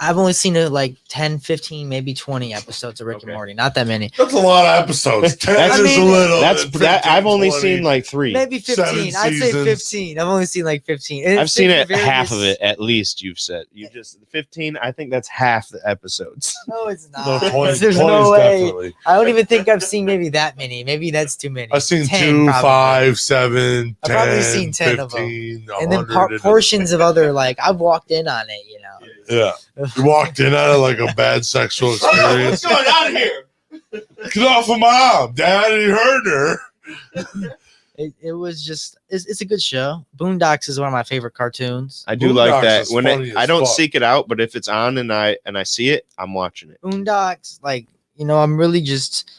S4: I've only seen it like 10, 15, maybe 20 episodes of Rick and
S2: Okay.
S4: Morty. Not that many.
S1: That's a lot of episodes. 10
S2: That's-
S1: is a little.
S2: That's
S1: and
S2: that.
S1: 15,
S2: I've only
S1: 20.
S2: seen like 3.
S4: Maybe 15.
S1: 7
S4: I'd say
S1: seasons.
S4: 15. I've only seen like 15. And
S2: I've
S4: it's
S2: seen it
S4: various-
S2: half of it at least. You've said you just 15. I think that's half the episodes.
S4: No, it's
S1: No,
S4: not.
S1: 20,
S4: There's
S1: 20
S4: no
S1: is
S4: way.
S1: definitely.
S4: I don't even think I've seen maybe that many. Maybe that's too many.
S1: I've seen
S4: 10
S1: 2,
S4: probably.
S1: 5, 7,
S4: I've
S1: 10,
S4: probably seen 10 of them.
S1: 15,
S4: And then
S1: 100.
S4: portions of other like I've walked in on it, you know.
S1: Yeah. You walked in on it like a bad sexual experience.
S2: going on here?
S1: Get off of my arm, Dad. He hurt her.
S4: It was just it's a good show. Boondocks is one of my favorite cartoons.
S2: I do
S1: Boondocks
S2: like that
S1: is
S2: when
S1: funny
S2: I
S1: as
S2: don't
S1: fuck.
S2: seek it out, but if it's on and I see it, I'm watching it.
S4: Boondocks, like, you know, I'm really just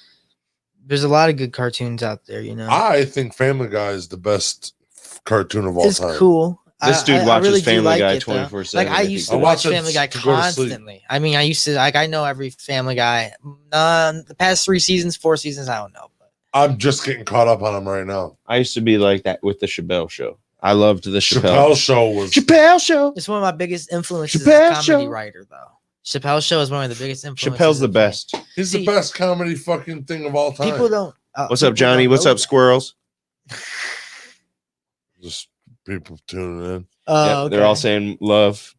S4: there's a lot of good cartoons out there, you know.
S1: I think Family Guy is the best cartoon of all
S4: It's
S1: time.
S4: cool.
S2: This dude
S4: I
S2: watches
S4: really do
S2: Family
S4: like
S2: Guy
S4: it, though.
S2: 24/7.
S4: Like I used to
S1: I
S4: watch
S1: watch it
S4: Family Guy
S1: to go to sleep.
S4: constantly. I mean, I used to like I know every Family Guy. The past 3 seasons, 4 seasons, I don't know. But
S1: I'm just getting caught up on him right now.
S2: I used to be like that with the Chappelle Show. I loved the
S1: Chappelle Show was
S2: Chappelle Show.
S4: it's one of my biggest influences
S2: Chappelle
S4: as a comedy
S2: Show.
S4: writer, though. Chappelle Show is one of the biggest influences.
S2: Chappelle's the
S4: of mine.
S2: best.
S1: he's
S4: See,
S1: the best comedy fucking thing of all time.
S4: People don't.
S2: What's up,
S4: people
S2: Johnny?
S4: don't
S2: What's
S4: know
S2: up,
S4: that.
S2: Squirrels?
S1: Just people tuning in.
S4: Oh,
S2: They're all
S4: okay.
S2: saying love.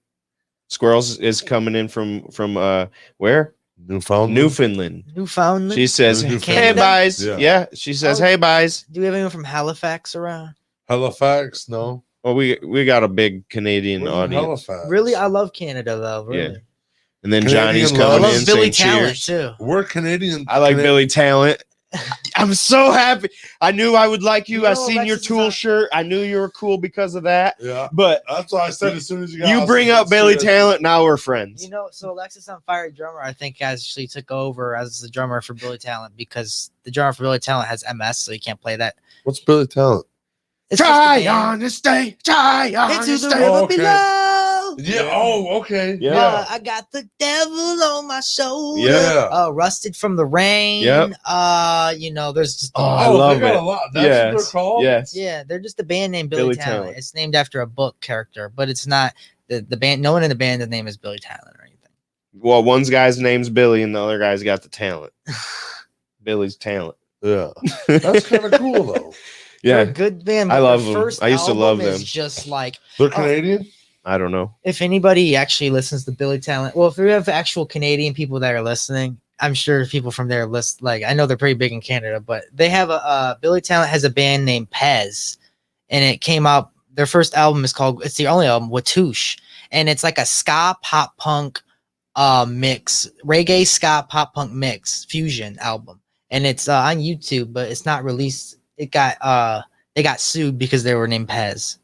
S2: Squirrels is coming in from where?
S1: Newfoundland.
S2: Newfoundland.
S4: Newfoundland.
S2: She says,
S1: Newfoundland.
S2: "Hey,
S4: Canada?
S2: guys."
S1: Yeah.
S2: Yeah, she says,
S4: Oh.
S2: "Hey, guys."
S4: Do we have anyone from Halifax around?
S1: Halifax. No.
S2: Well, we got a big Canadian
S1: Where's
S2: audience,
S1: Halifax?
S4: Really, I love Canada though. Really,
S2: and then
S1: Canadian
S2: Johnny's
S1: love.
S4: I
S2: coming
S4: love
S2: in
S4: Billy
S2: saying
S4: Talent
S2: cheers.
S4: too.
S1: We're Canadian.
S2: I like
S1: Cana-
S2: Billy Talent. I'm so happy. I knew I would like you.
S4: You
S2: I
S4: know,
S2: seen your
S4: Alexis is
S2: Tool
S4: on-
S2: shirt. I knew you were cool because of that.
S1: Yeah.
S2: But
S1: That's what I said as soon as you got
S2: you
S1: out,
S2: bring
S1: so
S2: up Billy
S1: shit.
S2: Talent, now we're friends.
S4: You know, so Alexis on Fire drummer, I think actually took over as the drummer for Billy Talent because the drummer for Billy Talent has MS, so he can't play that.
S1: What's Billy Talent?
S4: It's just a
S2: Try
S4: band.
S2: on this day. Try on
S4: Into
S2: this
S4: the
S2: day.
S4: river
S1: Oh, okay.
S4: below.
S1: Yeah. Oh, okay.
S2: Yeah.
S4: I got the devil on my shoulder.
S1: Yeah.
S4: Rusted from the rain.
S2: Yep.
S4: You know, there's just
S2: Oh, I love
S1: they got
S2: it.
S1: a lot. That's what they're
S2: Yes.
S1: called.
S2: Yes.
S4: yeah, they're just a band named Billy,
S2: Billy
S4: Talent.
S2: Talent.
S4: It's named after a book character, but it's not the band. No one in the band's name is Billy Talent or anything.
S2: Well, one guy's name's Billy, and the other guy's got the talent. Billy's talent.
S1: Yeah. That's kind of cool though.
S4: They're a
S2: Yeah,
S4: good band.
S2: I
S4: but
S2: love
S4: their
S2: them.
S4: first
S2: I used to
S4: album
S2: love
S4: is
S2: them.
S4: Just like
S1: They're Canadian.
S2: I don't know.
S4: if anybody actually listens to Billy Talent, well, if we have actual Canadian people that are listening, I'm sure people from there list. Like I know they're pretty big in Canada, but they have a Billy Talent has a band named Pez, and it came out. Their first album is called. It's the only album, Watouche, and it's like a ska pop punk mix, reggae ska pop punk mix fusion album, and it's on YouTube, but it's not released. It got they got sued because they were named Pez,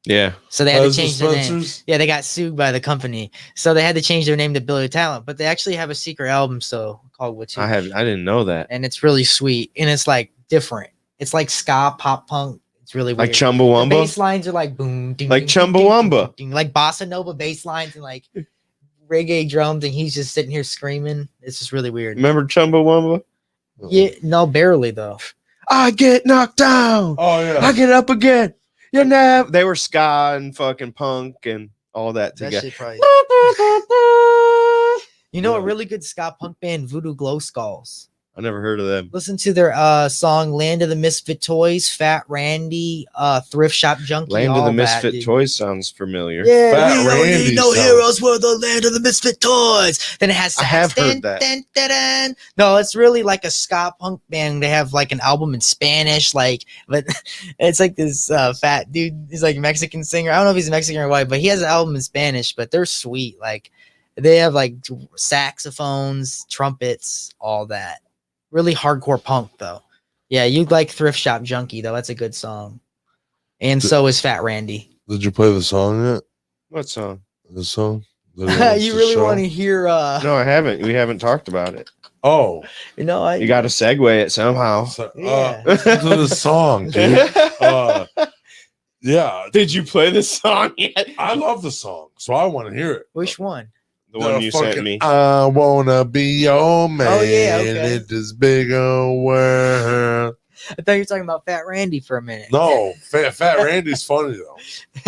S2: Yeah,
S4: so they had
S1: Pez
S4: to change their name.
S1: dispensers?
S4: Yeah, they got sued by the company, so they had to change their name to Billy Talent. But they actually have a secret album, so called Watouche.
S2: I didn't know that.
S4: And it's really sweet, and it's like different. It's like ska pop punk. It's really weird.
S2: Like
S4: The
S2: Chumbawamba.
S4: bass lines are like boom, ding,
S2: Like
S4: ding, ding, ding,
S2: Chumbawamba.
S4: ding, ding, like bossa nova bass lines and like reggae drums, and he's just sitting here screaming. It's just really weird.
S2: Remember Chumbawamba?
S4: Yeah, no, barely though.
S2: I get knocked down.
S1: Oh yeah.
S2: I get up again. You never. They were ska and fucking punk and all that
S4: That
S2: together.
S4: shit probably. You know a really good ska punk band, Voodoo Glow Skulls.
S2: I never heard of them.
S4: Listen to their song "Land of the Misfit Toys," Fat Randy, Thrift Shop Junkie.
S2: Land of
S4: all
S2: the
S4: that,
S2: Misfit
S4: dude.
S2: Toys sounds familiar.
S4: Yeah,
S1: Fat
S4: we don't
S1: Randy
S4: need no
S1: sounds-
S4: heroes. We're the land of the misfit toys. Then it has.
S2: I
S4: sax.
S2: have heard
S4: Dun,
S2: that.
S4: dun, dun, dun. No, it's really like a ska punk band. They have like an album in Spanish, like, but it's like this fat dude. He's like a Mexican singer. I don't know if he's Mexican or white, but he has an album in Spanish. But they're sweet. Like they have like saxophones, trumpets, all that. Really hardcore punk though. Yeah, you'd like Thrift Shop Junkie though. That's a good song. And so is Fat Randy.
S1: Did you play the song yet?
S2: What song?
S1: The song.
S4: You really want to hear
S2: No, I haven't. We haven't talked about it.
S1: Oh.
S4: you know, I
S2: You got to segue it somehow.
S1: So,
S4: Yeah.
S1: listen to the song, dude. Yeah.
S2: Did you play the song yet?
S1: I love the song, so I want to hear it.
S4: which one?
S2: The one you sent me.
S1: I wanna be your man
S4: okay.
S1: in this big old world.
S4: I thought you were talking about Fat Randy for a minute.
S1: No, Fat Randy's funny though.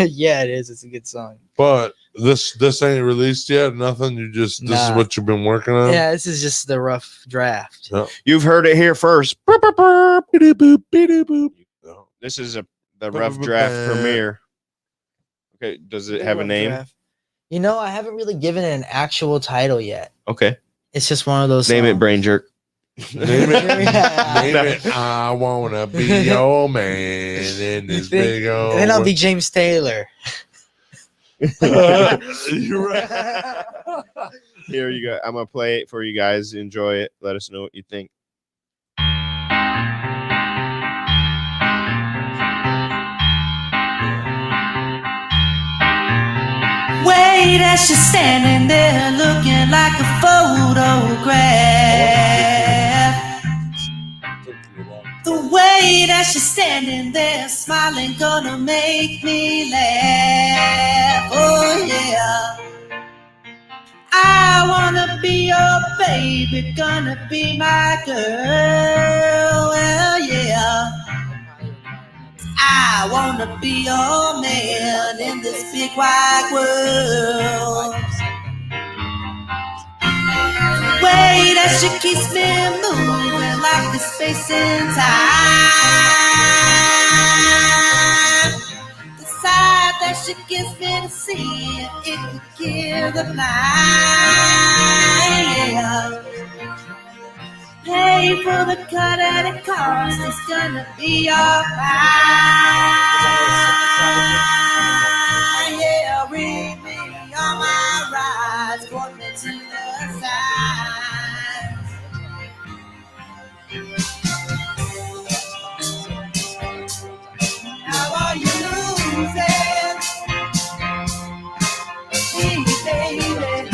S4: Yeah, it is. It's a good song.
S1: But this ain't released yet. Nothing. This is
S4: Nah.
S1: what you've been working on.
S4: Yeah, this is just the rough draft.
S1: Yeah.
S2: You've heard it here first.
S1: Boop. No.
S2: This is the rough draft premiere. Okay, does it have a
S4: Rough
S2: name?
S4: draft. You know, I haven't really given it an actual title yet.
S2: Okay,
S4: It's just one of those.
S2: name it
S4: songs.
S2: Brain Jerk.
S1: Name it.
S4: Yeah.
S1: Name it. I wanna be your man in this big old.
S4: And then I'll be James Taylor.
S1: You're right.
S2: Here you go. I'm gonna play it for you guys. Enjoy it. Let us know what you think.
S5: Wait as she's standing there looking like a photograph. The way that she's standing there smiling gonna make me laugh. Oh yeah. I wanna be your baby, gonna be my girl. Well yeah. I wanna be your man in this big wide world. Way that she keeps me moving like the space and time. The side that she gives me to see, it could kill the blind. Yeah. Pay for the cut that it costs, it's gonna be alright. Yeah, bring me on my rides, point me to the side. How are you losing? Hey, baby.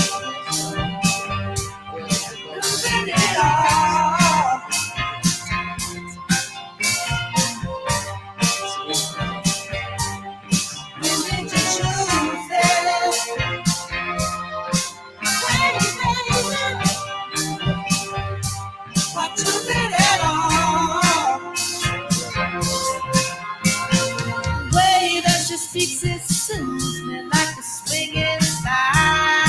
S5: Losing it all. When did you choose this? Hey, baby. What you did at all? Way that she speaks, it soothes me like a swinging sigh.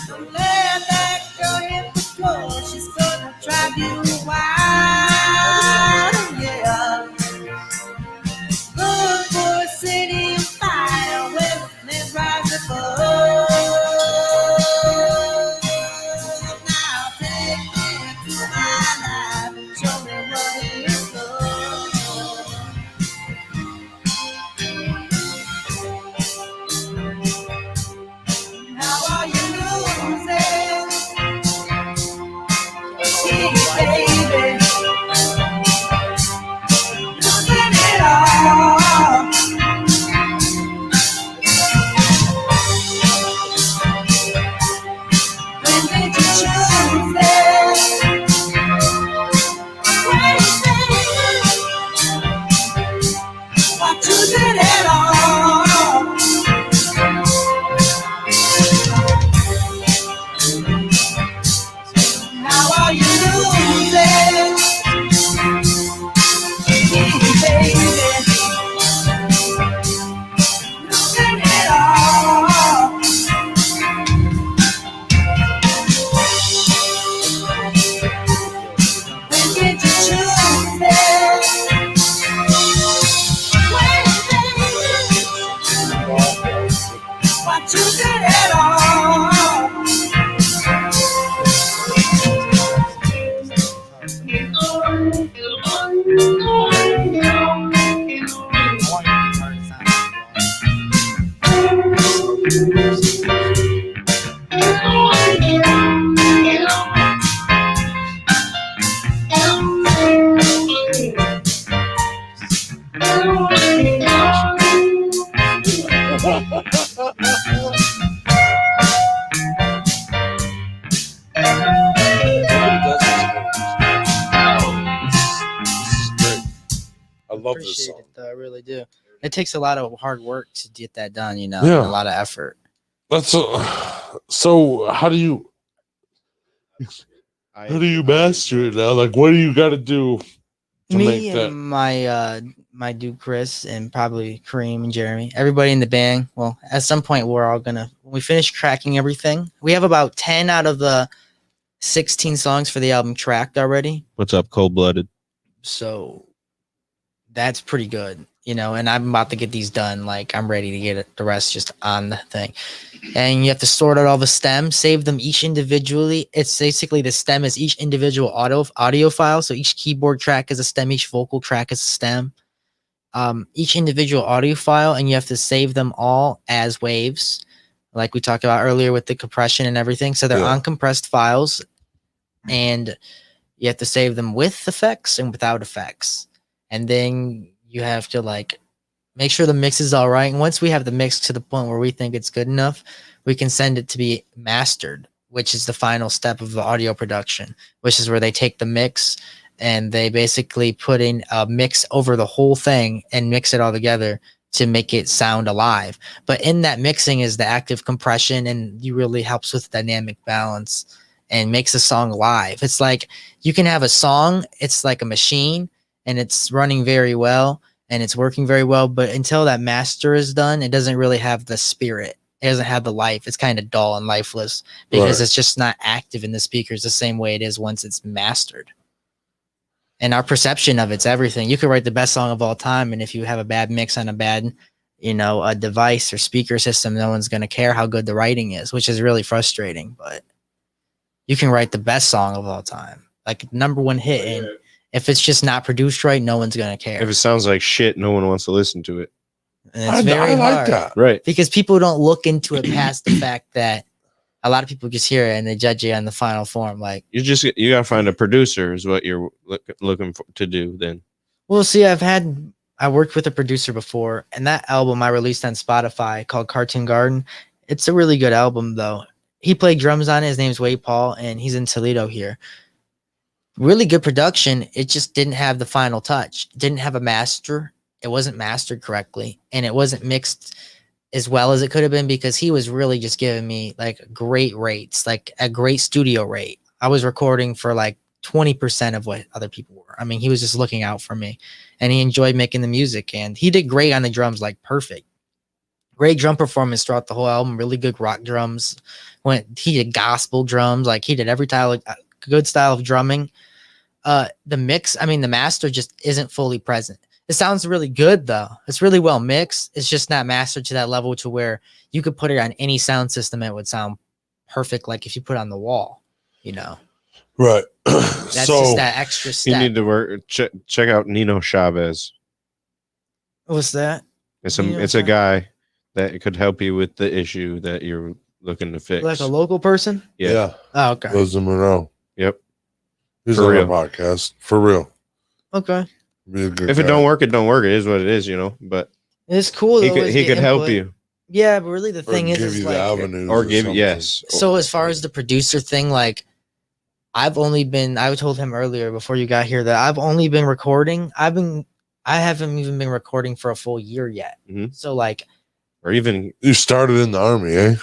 S5: Don't let that girl hit the floor, she's gonna drive you wild. Yeah. Look for a city of fire where the flames rise above. Now take me into my life and show me what it's love. How are you losing? Hey, baby. Losing it all. When did you choose this? Hey, baby. What you did at all? How are you losing? Hey, baby. Losing it all. When did you choose this? Wait, baby. What you did at all?
S1: I love this
S4: Appreciate
S1: song.
S4: it, though. I really do. It takes a lot of hard work to get that done, you know,
S1: Yeah.
S4: and a lot of effort.
S1: So how do you master it now? Like, what do you got to do to
S4: Me
S1: make
S4: and
S1: that?
S4: my dude Chris and probably Kareem and Jeremy, everybody in the band. Well, at some point we're all gonna when we finish tracking everything. We have about 10 out of the 16 songs for the album tracked already.
S2: What's up, Cold Blooded?
S4: So that's pretty good, you know, and I'm about to get these done. Like I'm ready to get the rest just on the thing. And you have to sort out all the stems, save them each individually. It's basically the stem is each individual audio file. So each keyboard track is a stem, each vocal track is a stem. Each individual audio file, and you have to save them all as waves, like we talked about earlier with the compression and everything. So they're
S1: Yeah.
S4: uncompressed files, and you have to save them with effects and without effects. And then you have to like make sure the mix is all right. And once we have the mix to the point where we think it's good enough, we can send it to be mastered, which is the final step of the audio production, which is where they take the mix and they basically put in a mix over the whole thing and mix it all together to make it sound alive. But in that mixing is the active compression, and it really helps with dynamic balance and makes a song live. It's like you can have a song, it's like a machine and it's running very well and it's working very well, but until that master is done, it doesn't really have the spirit. It doesn't have the life. It's kind of dull and lifeless because
S1: Right.
S4: it's just not active in the speakers the same way it is once it's mastered. And our perception of it's everything. You could write the best song of all time, and if you have a bad mix on a bad, you know, a device or speaker system, no one's going to care how good the writing is, which is really frustrating. But you can write the best song of all time, like #1 hit, and if it's just not produced right, no one's going to care.
S2: If it sounds like shit, no one wants to listen to it.
S4: And it's very
S1: I like
S4: hard
S1: that.
S2: Right.
S4: because people don't look into it past the fact that a lot of people just hear it and they judge you on the final form. Like,
S2: You gotta find a producer is what you're looking for to do. Then
S4: well, see, I worked with a producer before, and that album I released on Spotify called Cartoon Garden. It's a really good album, though. He played drums on it. His name's Wade Paul, and he's in Toledo here. Really good production. It just didn't have the final touch. It didn't have a master. It wasn't mastered correctly, and it wasn't mixed as well as it could have been because he was really just giving me like great rates, like a great studio rate. I was recording for like 20% of what other people were. I mean, he was just looking out for me, and he enjoyed making the music, and he did great on the drums, like perfect. Great drum performance throughout the whole album. Really good rock drums. He did gospel drums, like he did every good style of drumming. The mix, I mean, the master just isn't fully present. It sounds really good though. It's really well mixed. It's just not mastered to that level to where you could put it on any sound system and it would sound perfect, like if you put it on the wall, you know.
S1: Right.
S4: That's
S1: So
S4: just that extra
S2: you
S4: step.
S2: need to work. Check out Nino Chavez.
S4: What's that?
S2: It's
S4: Nino
S2: a
S4: Chavez.
S2: guy that could help you with the issue that you're looking to fix.
S4: Like a local person?
S1: yeah,
S4: Oh, okay.
S1: Lives in Monroe.
S2: Yep.
S1: He's
S2: For
S1: on
S2: real.
S1: our podcast for real.
S4: Okay.
S1: Be a good
S2: If it
S1: guy.
S2: don't work, it don't work. It is what it is, you know. But
S4: It's cool.
S2: he
S4: to
S2: could
S4: always
S2: he
S4: get
S2: could help
S4: input.
S2: you
S4: Yeah, but really the
S1: Or
S4: thing
S1: give
S4: is
S1: you
S4: like,
S1: the avenues,
S2: or give
S1: something.
S2: yes.
S4: so as far as the producer thing, like I told him earlier before you got here that I've only been recording. I haven't even been recording for a full year yet.
S2: Mhm.
S4: So like
S2: Or even
S1: You started in the army, eh?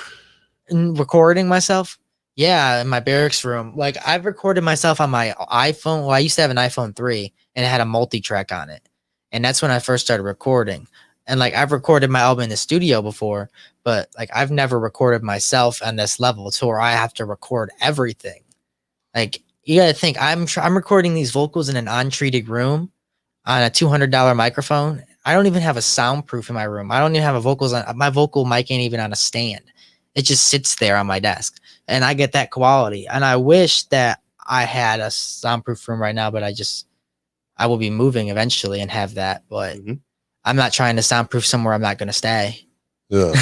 S4: recording myself, yeah, in my barracks room. Like I've recorded myself on my iPhone. Well, I used to have an iPhone 3 and it had a multi-track on it. And that's when I first started recording. And like I've recorded my album in the studio before, but like I've never recorded myself on this level to where I have to record everything. Like you got to think I'm recording these vocals in an untreated room on a $200 microphone. I don't even have a soundproof in my room. I don't even have my vocal mic ain't even on a stand. It just sits there on my desk, and I get that quality. And I wish that I had a soundproof room right now, but I will be moving eventually and have that. But
S2: Mhm.
S4: I'm not trying to soundproof somewhere I'm not going to stay.
S1: Yeah.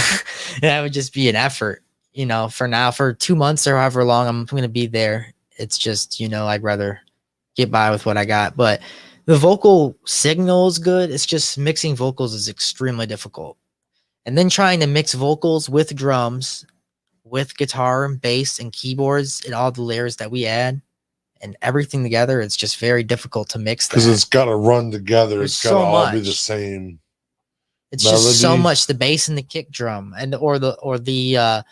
S4: That would just be an effort, you know, for now, for 2 months or however long I'm going to be there. It's just, you know, I'd rather get by with what I got. But the vocal signal is good. It's just mixing vocals is extremely difficult. And then trying to mix vocals with drums, with guitar and bass and keyboards and all the layers that we add and everything together, it's just very difficult to mix
S1: Because
S4: that.
S1: it's got to run together.
S4: There's
S1: It's got to
S4: so
S1: all be the
S4: much.
S1: same.
S4: It's just so
S1: Melody.
S4: much the bass and the kick drum and the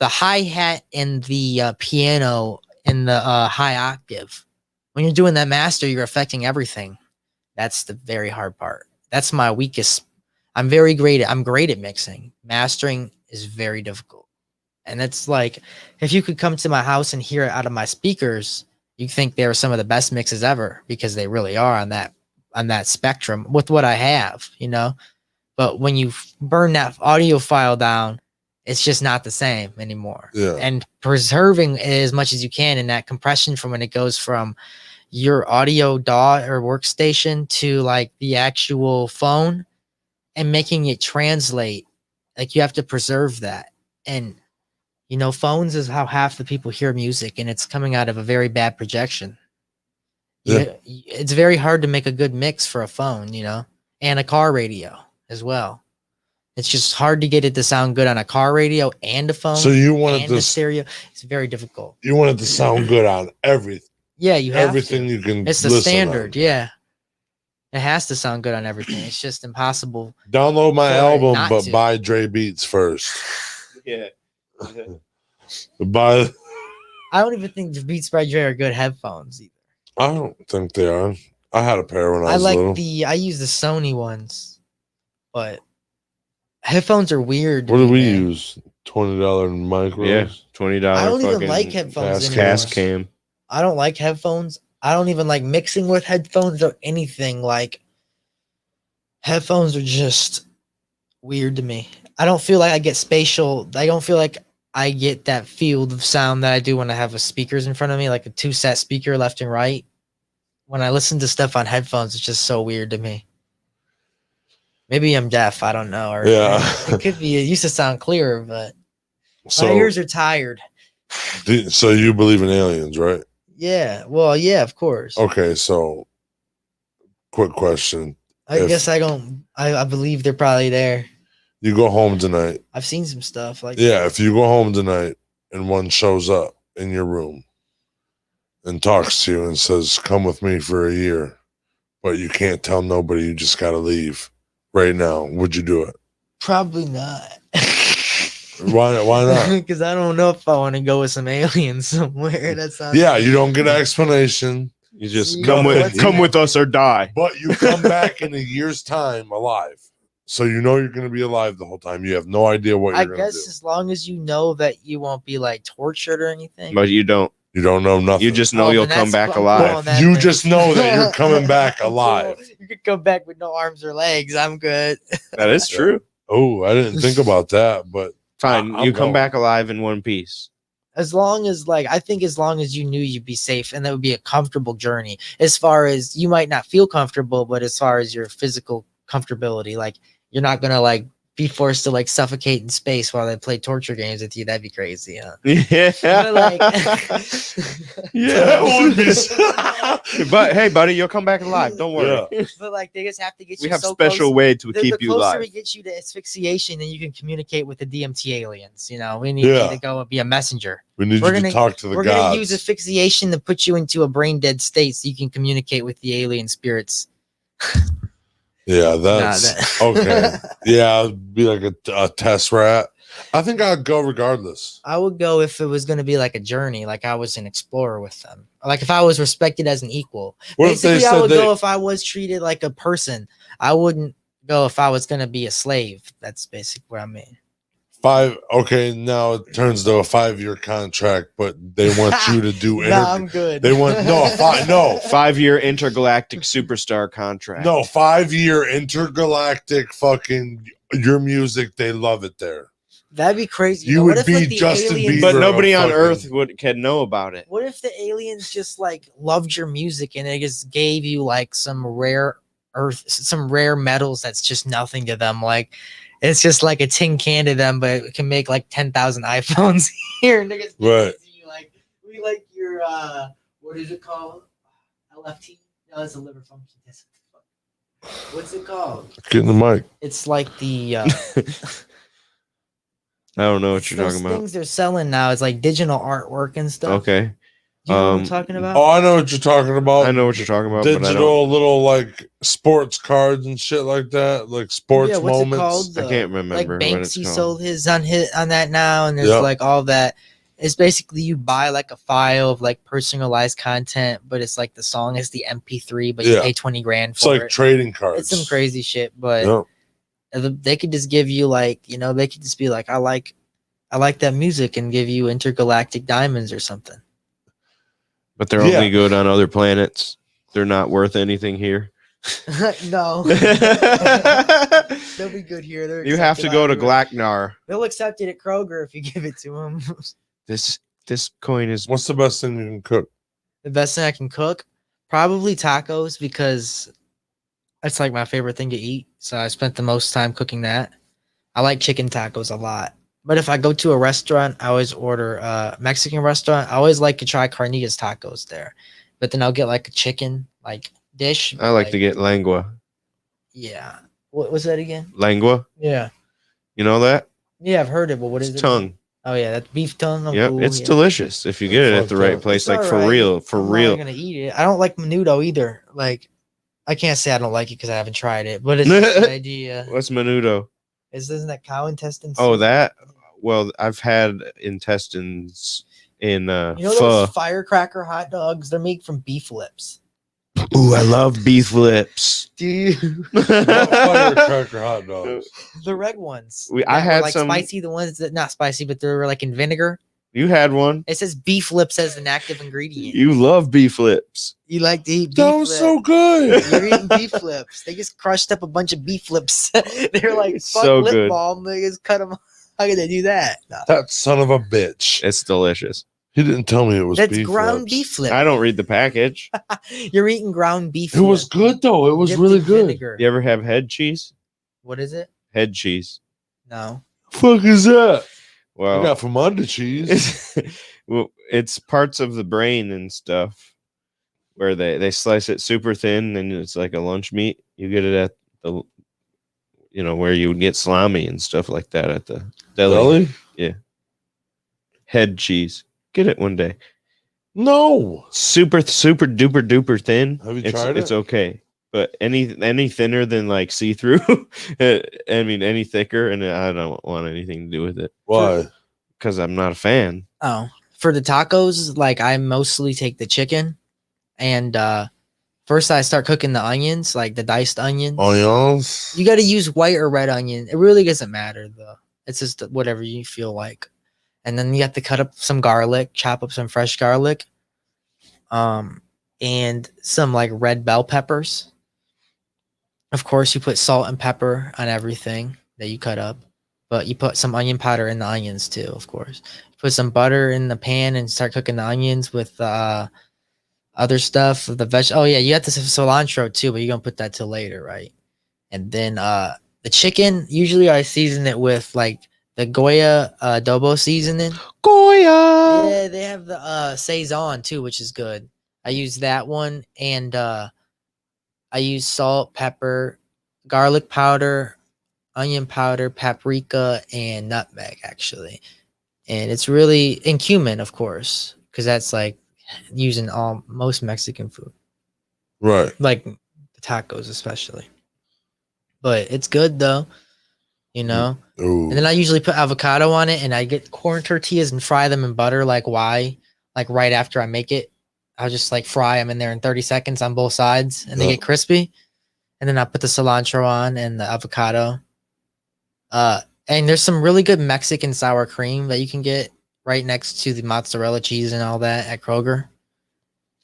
S4: hi-hat and the piano in the high octave. When you're doing that master, you're affecting everything. That's the very hard part. That's my weakest. I'm great at mixing. Mastering is very difficult. And it's like, if you could come to my house and hear it out of my speakers, you think they are some of the best mixes ever, because they really are on that spectrum with what I have, you know. But when you burn that audio file down, it's just not the same anymore.
S1: Yeah.
S4: And preserving it as much as you can in that compression from when it goes from your audio DAW or workstation to like the actual phone, and making it translate, like you have to preserve that. And you know, phones is how half the people hear music, and it's coming out of a very bad projection.
S1: Yeah.
S4: It's very hard to make a good mix for a phone, you know, and a car radio as well. It's just hard to get it to sound good on a car radio and a phone.
S1: So you wanted
S4: and a
S1: to
S4: stereo. It's very difficult.
S1: you want it to sound good on everything.
S4: Yeah, you have
S1: Everything
S4: to.
S1: you can.
S4: It's the
S1: listen
S4: standard.
S1: on.
S4: Yeah, it has to sound good on everything. It's just impossible.
S1: Download my
S4: For it
S1: album,
S4: not
S1: but
S4: to.
S1: buy Dre Beats first.
S2: Yeah.
S1: Buy.
S4: I don't even think the Beats by Dre are good headphones either.
S1: I don't think they are. I had a pair when I
S4: I
S1: was
S4: like
S1: little.
S4: I use the Sony ones, but headphones are weird. to
S1: What do
S4: me,
S1: we
S4: man.
S1: use? $20 micros.
S2: Yeah. $20.
S4: I don't even
S2: fucking
S4: like headphones
S1: cast
S4: anymore.
S2: Cast cam.
S4: I don't like headphones. I don't even like mixing with headphones or anything. Like, headphones are just weird to me. I don't feel like I get spatial. I don't feel like I get that field of sound that I do when I have a speakers in front of me, like a 2-set speaker left and right. When I listen to stuff on headphones, it's just so weird to me. Maybe I'm deaf. I don't know. Or
S1: Yeah.
S4: it could be. It used to sound clearer, but my
S1: So,
S4: ears are tired.
S1: so you believe in aliens, right?
S4: Yeah. Well, yeah, of course.
S1: Okay, so quick question.
S4: I
S1: if-
S4: guess I don't. I believe they're probably there.
S1: You go home tonight.
S4: I've seen some stuff like
S1: Yeah, if you go home tonight and one shows up in your room and talks to you and says, "Come with me for a year," but you can't tell nobody, you just got to leave right now, would you do it?
S4: Probably not.
S1: Why not?
S4: Because I don't know if I want to go with some aliens somewhere. That sounds.
S1: Yeah, you don't get an explanation,
S2: You just
S4: Yeah,
S2: come
S4: what's
S2: with us or die.
S1: but you come back in a year's time alive. So you know you're going to be alive the whole time. You have no idea what
S4: I
S1: you're going to
S4: guess
S1: do.
S4: as long as you know that you won't be like tortured or anything.
S2: But you don't.
S1: You don't know nothing.
S2: You just know
S4: Oh,
S2: you'll
S4: then
S2: come
S4: that's
S2: back
S4: cool.
S2: alive.
S4: Oh, that
S1: you
S4: thing.
S1: just know that you're coming back alive.
S4: You could come back with no arms or legs. I'm good.
S2: That is true.
S1: Oh, I didn't think about that, but
S2: Fine.
S1: I'm
S2: You come
S1: going.
S2: back alive in one piece.
S4: As long as I think as long as you knew you'd be safe, and that would be a comfortable journey. As far as you might not feel comfortable, but as far as your physical comfortability, like you're not gonna like be forced to like suffocate in space while they play torture games with you. That'd be crazy, huh?
S2: Yeah.
S4: But, like,
S1: that would be.
S2: But hey, buddy, you'll come back alive. Don't worry.
S1: Yeah.
S4: but like they just have to get
S2: We
S4: you
S2: have
S4: so
S2: special
S4: close.
S2: way to
S4: The
S2: keep you
S4: closer
S2: alive.
S4: we get you to asphyxiation, then you can communicate with the DMT aliens. You know, we need
S1: Yeah.
S4: you to go and be a messenger.
S1: We need
S4: We're
S1: you to
S4: gonna-
S1: talk to the
S4: We're
S1: gods.
S4: gonna use asphyxiation to put you into a brain dead state so you can communicate with the alien spirits.
S1: Yeah,
S4: Nah,
S1: that's okay. Yeah, it'd be like a test rat. I think I'd go regardless.
S4: I would go if it was going to be like a journey, like I was an explorer with them. Like if I was respected as an equal.
S1: What if they
S4: Basically, I
S1: said
S4: would
S1: they?
S4: go if I was treated like a person. I wouldn't go if I was going to be a slave. That's basically what I mean.
S1: Okay, now it turns to a 5-year contract, but they want you to do
S4: Nah, I'm good.
S1: They want no
S2: 5-year intergalactic superstar contract.
S1: 5-year intergalactic fucking your music. They love it there.
S4: That'd be crazy.
S1: You
S4: But
S1: would
S4: what if,
S1: be
S4: like, the
S1: Justin
S4: aliens-
S1: Bieber.
S2: But nobody on
S1: fucking-
S2: Earth can know about it.
S4: What if the aliens just like loved your music and they just gave you like some rare metals that's just nothing to them? Like it's just like a tin can to them, but it can make like 10,000 iPhones here. And they're just
S1: Right.
S4: like we like your what is it called? LFT? No, that's a liver function test. What's it called?
S1: Get in the mic.
S4: It's like the
S2: I don't know what you're
S4: those
S2: talking about.
S4: things they're selling now. It's like digital artwork and stuff.
S2: Okay.
S4: You know what I'm
S2: Um,
S4: talking about?
S1: Oh, I know what you're talking about.
S2: I know what you're talking about, but I don't.
S1: Digital little like sports cards and shit like that, like sports
S4: Yeah, what's it
S1: moments.
S4: called?
S2: I can't remember
S4: Like
S2: what it's
S4: Banksy
S2: called.
S4: sold his on that now, and there's
S1: Yep.
S4: like all that. It's basically you buy like a file of like personalized content, but it's like the song is the MP3, but you
S1: Yeah.
S4: pay 20 grand
S1: It's
S4: for
S1: like
S4: it.
S1: trading cards.
S4: It's some crazy shit, but
S1: Yep.
S4: they could just give you like, they could just be like, I like that music, and give you intergalactic diamonds or something.
S2: But they're
S1: Yeah.
S2: only good on other planets. They're not worth anything here.
S4: No,
S2: you
S4: they'll be good here. They're
S2: have to
S4: accepted
S2: go to
S4: everywhere.
S2: Glacknar.
S4: They'll accept it at Kroger if you give it to them.
S2: This coin is
S1: What's the best thing you can cook?
S4: The best thing I can cook, probably tacos, because it's like my favorite thing to eat. So I spent the most time cooking that. I like chicken tacos a lot. But if I go to a restaurant, I always order a Mexican restaurant. I always like to try carnitas tacos there. But then I'll get like a chicken like dish.
S2: I like to get lengua.
S4: Yeah. What was that again?
S2: Lengua,
S4: Yeah.
S2: you know that?
S4: Yeah, I've heard it, but what is
S2: It's
S4: it?
S2: tongue.
S4: Oh yeah, that's beef tongue. Oh,
S2: Yep,
S4: cool,
S2: it's
S4: yeah.
S2: delicious if you get it at the
S1: Fucked
S2: right
S1: up.
S2: place.
S4: It's
S2: Like for
S4: alright.
S2: real,
S4: I'm not gonna eat it. I don't like menudo either. Like, I can't say I don't like it because I haven't tried it, but it's just the idea.
S2: What's menudo?
S4: Isn't that cow intestines?
S2: Oh, that. Well, I've had intestines in
S4: You know
S2: pho.
S4: those firecracker hot dogs? They're made from beef lips.
S2: Ooh, I love beef lips.
S4: Do you?
S1: What firecracker hot dogs?
S4: The red ones.
S2: I
S4: that were,
S2: had
S4: like
S2: some-
S4: spicy. The ones that not spicy, but they're like in vinegar.
S2: You had one.
S4: It says beef lips as an active ingredient.
S2: You love beef lips.
S4: You like to eat beef
S1: That was
S4: lips.
S1: so good.
S4: You're eating beef lips. They just crushed up a bunch of beef lips. They're like,
S2: It's
S4: fuck
S2: so
S4: lip
S2: good.
S4: balm. They just cut them. How can they do that? No.
S1: That son of a bitch.
S2: It's delicious.
S1: He didn't tell me it was
S4: That's
S1: beef
S4: ground
S1: lips.
S4: beef lip.
S2: I don't read the package.
S4: You're eating ground beef.
S1: It was
S4: lip
S1: good though. It was
S4: dipped
S1: really
S4: in
S1: good.
S4: vinegar.
S2: You ever have head cheese?
S4: What is it?
S2: Head cheese.
S4: No.
S1: Fuck is that? I
S2: Well,
S1: got from under cheese.
S2: well, it's parts of the brain and stuff where they slice it super thin and it's like a lunch meat. You get it at the, where you would get salami and stuff like that at the deli.
S1: Really?
S2: Head cheese. Get it one day.
S1: No.
S2: Super duper duper thin.
S1: Have you
S2: it's,
S1: tried
S2: It's
S1: it?
S2: okay. But any thinner than like see through, I mean any thicker, and I don't want anything to do with it
S1: Why?
S2: because I'm not a fan.
S4: Oh, for the tacos, like I mostly take the chicken, and first I start cooking the onions, like the diced onions.
S1: Onions?
S4: You got to use white or red onion. It really doesn't matter though. It's just whatever you feel like. And then you have to cut up some garlic, chop up some fresh garlic, and some like red bell peppers. Of course, you put salt and pepper on everything that you cut up, but you put some onion powder in the onions too, of course. Put some butter in the pan and start cooking the onions with other stuff. The veg. Oh yeah, you have to have cilantro too, but you're gonna put that till later, right? And then the chicken. Usually, I season it with like the Goya adobo seasoning.
S2: Goya.
S4: Yeah, they have the Saison too, which is good. I use that one, and I use salt, pepper, garlic powder, onion powder, paprika, and nutmeg actually. And it's really and cumin, of course, because that's like using most Mexican food,
S1: Right.
S4: like the tacos especially. But it's good though,
S1: Ooh.
S4: And then I usually put avocado on it, and I get corn tortillas and fry them in butter. Like why? Like right after I make it, I'll just like fry them in there in 30 seconds on both sides, and they
S1: Yeah.
S4: get crispy. And then I put the cilantro on and the avocado. And there's some really good Mexican sour cream that you can get right next to the mozzarella cheese and all that at Kroger.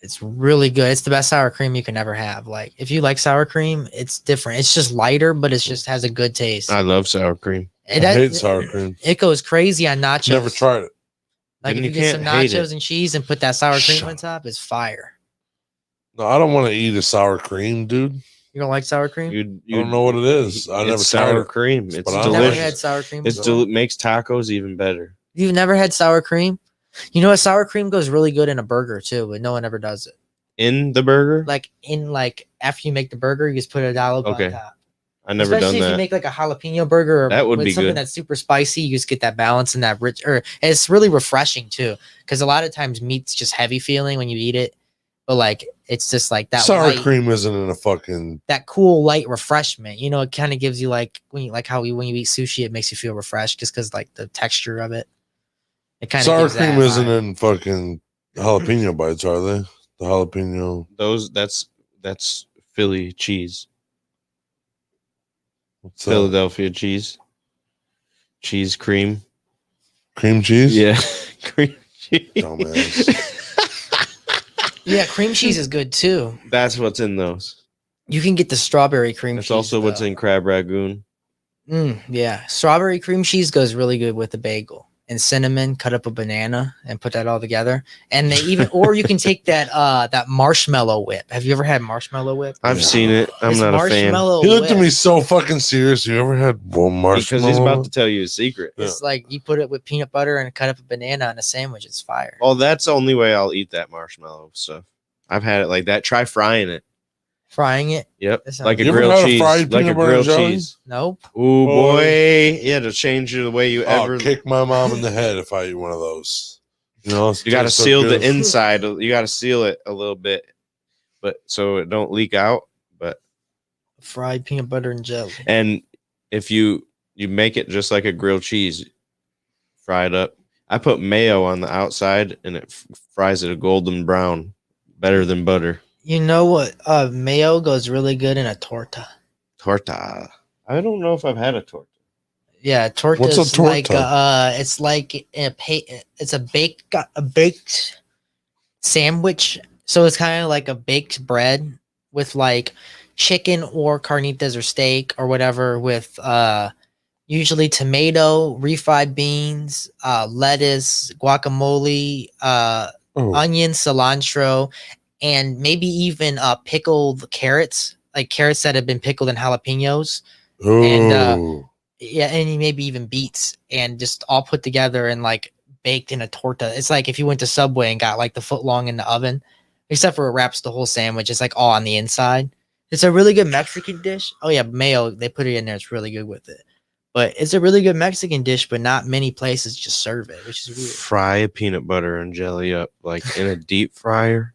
S4: It's really good. It's the best sour cream you can ever have. Like if you like sour cream, it's different. It's just lighter, but it just has a good taste.
S2: I love sour cream.
S1: I hate sour cream.
S4: It goes crazy on nachos.
S1: Never tried it.
S4: Like
S2: Then
S4: if
S2: you
S4: you get some
S2: can't hate
S4: nachos
S2: it.
S4: and cheese and put that sour cream
S1: Shut
S4: on top, it's fire.
S1: No, I don't want to eat a sour cream, dude.
S4: You don't like sour cream?
S2: You
S1: I don't know what it is. I never
S2: it's
S1: tried
S2: sour
S1: it.
S2: cream. It's
S1: But I
S4: You've
S1: don't
S4: never
S1: like
S2: delicious.
S4: had sour cream?
S2: It's makes tacos even better.
S4: You've never had sour cream? You know what? Sour cream goes really good in a burger too, but no one ever does it.
S2: In the burger,
S4: Like after you make the burger, you just put a dollop
S2: Okay.
S4: on top.
S2: I never
S4: Especially
S2: done
S4: if
S2: that.
S4: you make like a jalapeno burger or
S2: That would
S4: with
S2: be
S4: something
S2: good.
S4: that's super spicy, you just get that balance and that rich, or it's really refreshing too. Because a lot of times meat's just heavy feeling when you eat it, but like it's just like that
S1: Sour
S4: light,
S1: cream isn't in a fucking.
S4: that cool light refreshment. You know, it kind of gives you like when you when you eat sushi, it makes you feel refreshed just because like the texture of it. It kind of
S1: Sour
S4: gives
S1: cream
S4: that
S1: isn't
S4: vibe.
S1: in fucking jalapeno bites, are they? The jalapeno.
S2: That's Philly cheese.
S1: What's that?
S2: Philadelphia cheese cream.
S1: Cream cheese?
S2: Yeah, cream cheese.
S1: Dumbass.
S4: Yeah, cream cheese is good too.
S2: That's what's in those.
S4: You can get the strawberry cream
S2: That's
S4: cheese.
S2: also what's
S4: though.
S2: in crab ragoon.
S4: Yeah, strawberry cream cheese goes really good with the bagel and cinnamon. Cut up a banana and put that all together. And they even, or you can take that that marshmallow whip. Have you ever had marshmallow whip?
S2: I've
S1: Yeah.
S2: seen it. I'm
S4: It's
S2: not a fan.
S4: marshmallow
S1: He looked at
S4: whip.
S1: me so fucking serious. You ever had marshmallow?
S2: Because he's about to tell you a secret.
S4: It's like you put it with peanut butter and cut up a banana on a sandwich. It's fire.
S2: Oh, that's the only way I'll eat that marshmallow stuff. I've had it like that. Try frying it.
S4: Frying it?
S2: Yep.
S4: That sounds
S2: Like a
S4: good.
S1: You ever
S2: grilled
S1: had a
S2: cheese.
S1: fried
S2: Like a
S1: peanut butter
S2: grilled
S1: and jelly?
S2: cheese.
S4: Nope.
S2: Ooh,
S1: Oh.
S2: boy. Yeah, to change the way you
S1: I'll
S2: ever.
S1: kick my mom in the head if I eat one of those. You know,
S2: You got to
S1: tastes so
S2: seal the
S1: good.
S2: inside. You got to seal it a little bit, but so it don't leak out. But
S4: Fried peanut butter and jelly.
S2: and if you make it just like a grilled cheese, fry it up. I put mayo on the outside, and it fries it a golden brown, better than butter.
S4: You know what? Mayo goes really good in a torta.
S2: Torta. I don't know if I've had a torta.
S4: Yeah, torta.
S1: What's a
S4: is like
S1: torta?
S4: it's like it's a baked sandwich. So it's kind of like a baked bread with like chicken or carnitas or steak or whatever with usually tomato, refried beans, lettuce, guacamole,
S1: Oh,
S4: onion, cilantro, and maybe even pickled carrots, like carrots that have been pickled in jalapenos. and,
S1: oh.
S4: Yeah, and maybe even beets, and just all put together and like baked in a torta. It's like if you went to Subway and got like the foot long in the oven, except for it wraps the whole sandwich. It's like all on the inside. It's a really good Mexican dish. Oh yeah, mayo, they put it in there. It's really good with it. But it's a really good Mexican dish, but not many places just serve it, which is weird.
S2: Fry a peanut butter and jelly up like in a deep fryer.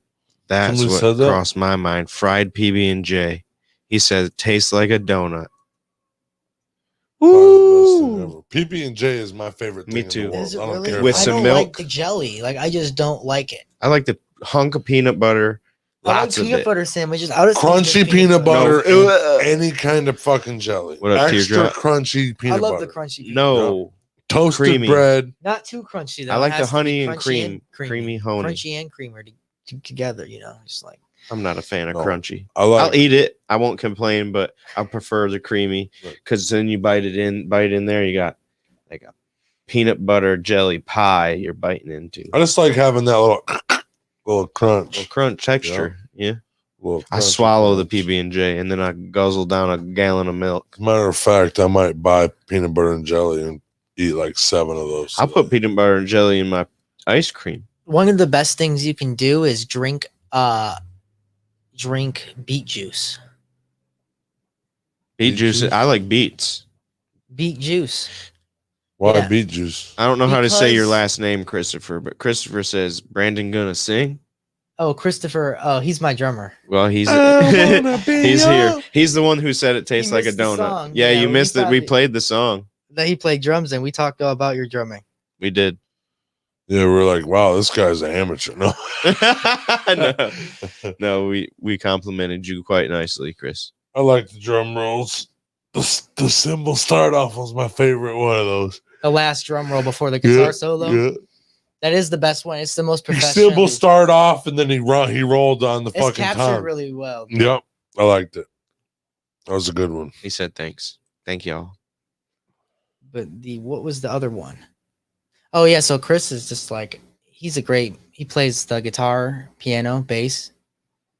S2: That's
S1: Somebody
S2: what
S1: said that?
S2: crossed my mind. Fried PB and J. He said it tastes like a donut.
S1: Probably the best thing ever. PB&J is my favorite thing
S2: Me
S1: in
S2: too.
S1: the world.
S4: Is it
S1: I don't
S4: really?
S1: care.
S2: With
S1: about
S4: I
S2: some
S4: don't
S1: it.
S4: like
S2: milk.
S4: the jelly. Like I just don't like it.
S2: I like the hunk of peanut butter.
S4: I like
S2: Lots of
S4: peanut
S2: it.
S4: butter sandwiches. I'll just eat
S1: Crunchy
S4: the
S1: peanut butter
S2: No.
S1: and any kind of fucking jelly.
S2: What up,
S1: Extra
S2: Teardrop?
S1: crunchy
S4: I
S1: peanut
S4: love
S1: butter.
S4: the crunchy. peanut
S2: No.
S1: Toasted
S2: creamy.
S1: bread.
S4: Not too crunchy though.
S2: I
S4: It
S2: like the
S4: has to be
S2: honey and
S4: crunchy
S2: cream. Creamy honey.
S4: crunchy and creamer together. You know, just like
S2: I'm not a fan of
S1: No.
S2: crunchy.
S1: I like
S2: I'll eat it. I won't complain, but I prefer the creamy
S1: Right.
S2: because then you bite it in there. You got like a peanut butter jelly pie you're biting into.
S1: I just like having that little crunch.
S2: Little crunch texture. Yeah.
S1: Little
S2: I
S1: crunchy
S2: swallow the
S1: crunch.
S2: PB&J and then I guzzle down a gallon of milk.
S1: As a matter of fact, I might buy peanut butter and jelly and eat like 7 of those.
S2: I'll put peanut butter and jelly in my ice cream.
S4: one of the best things you can do is drink beet juice.
S2: Beet
S1: Beet
S2: juice.
S1: juice?
S2: I like beets.
S4: Beet juice.
S1: Why
S4: yeah.
S1: beet juice?
S2: I don't know how to say your
S4: Because-
S2: last name, Christopher, but Christopher says, Brandon gonna sing?
S4: Oh, Christopher. Oh, he's my drummer.
S2: Well, he's
S1: I wanna be
S2: he's here.
S1: young.
S2: He's the one who said it tastes like a
S4: missed the
S2: donut.
S4: song.
S2: Yeah,
S4: Yeah,
S2: you
S4: we
S2: missed it. We
S4: thought-
S2: played the song.
S4: That he played drums and we talked all about your drumming.
S2: We did.
S1: Yeah, we're like, wow, this guy's an amateur. No.
S2: no, we complimented you quite nicely, Chris.
S1: I like the drum rolls. The cymbal start off was my favorite one of those.
S4: The last drum roll before the guitar
S1: Yeah,
S4: solo.
S1: yeah.
S4: That is the best one. It's the most
S1: The
S4: professional.
S1: cymbal start off and then he rolled on the
S4: It's
S1: fucking
S4: captured
S1: time.
S4: really well.
S1: Yep, I liked it. That was a good one.
S2: He said thanks. Thank y'all.
S4: But what was the other one? Oh yeah, so Chris is just like he plays the guitar, piano, bass.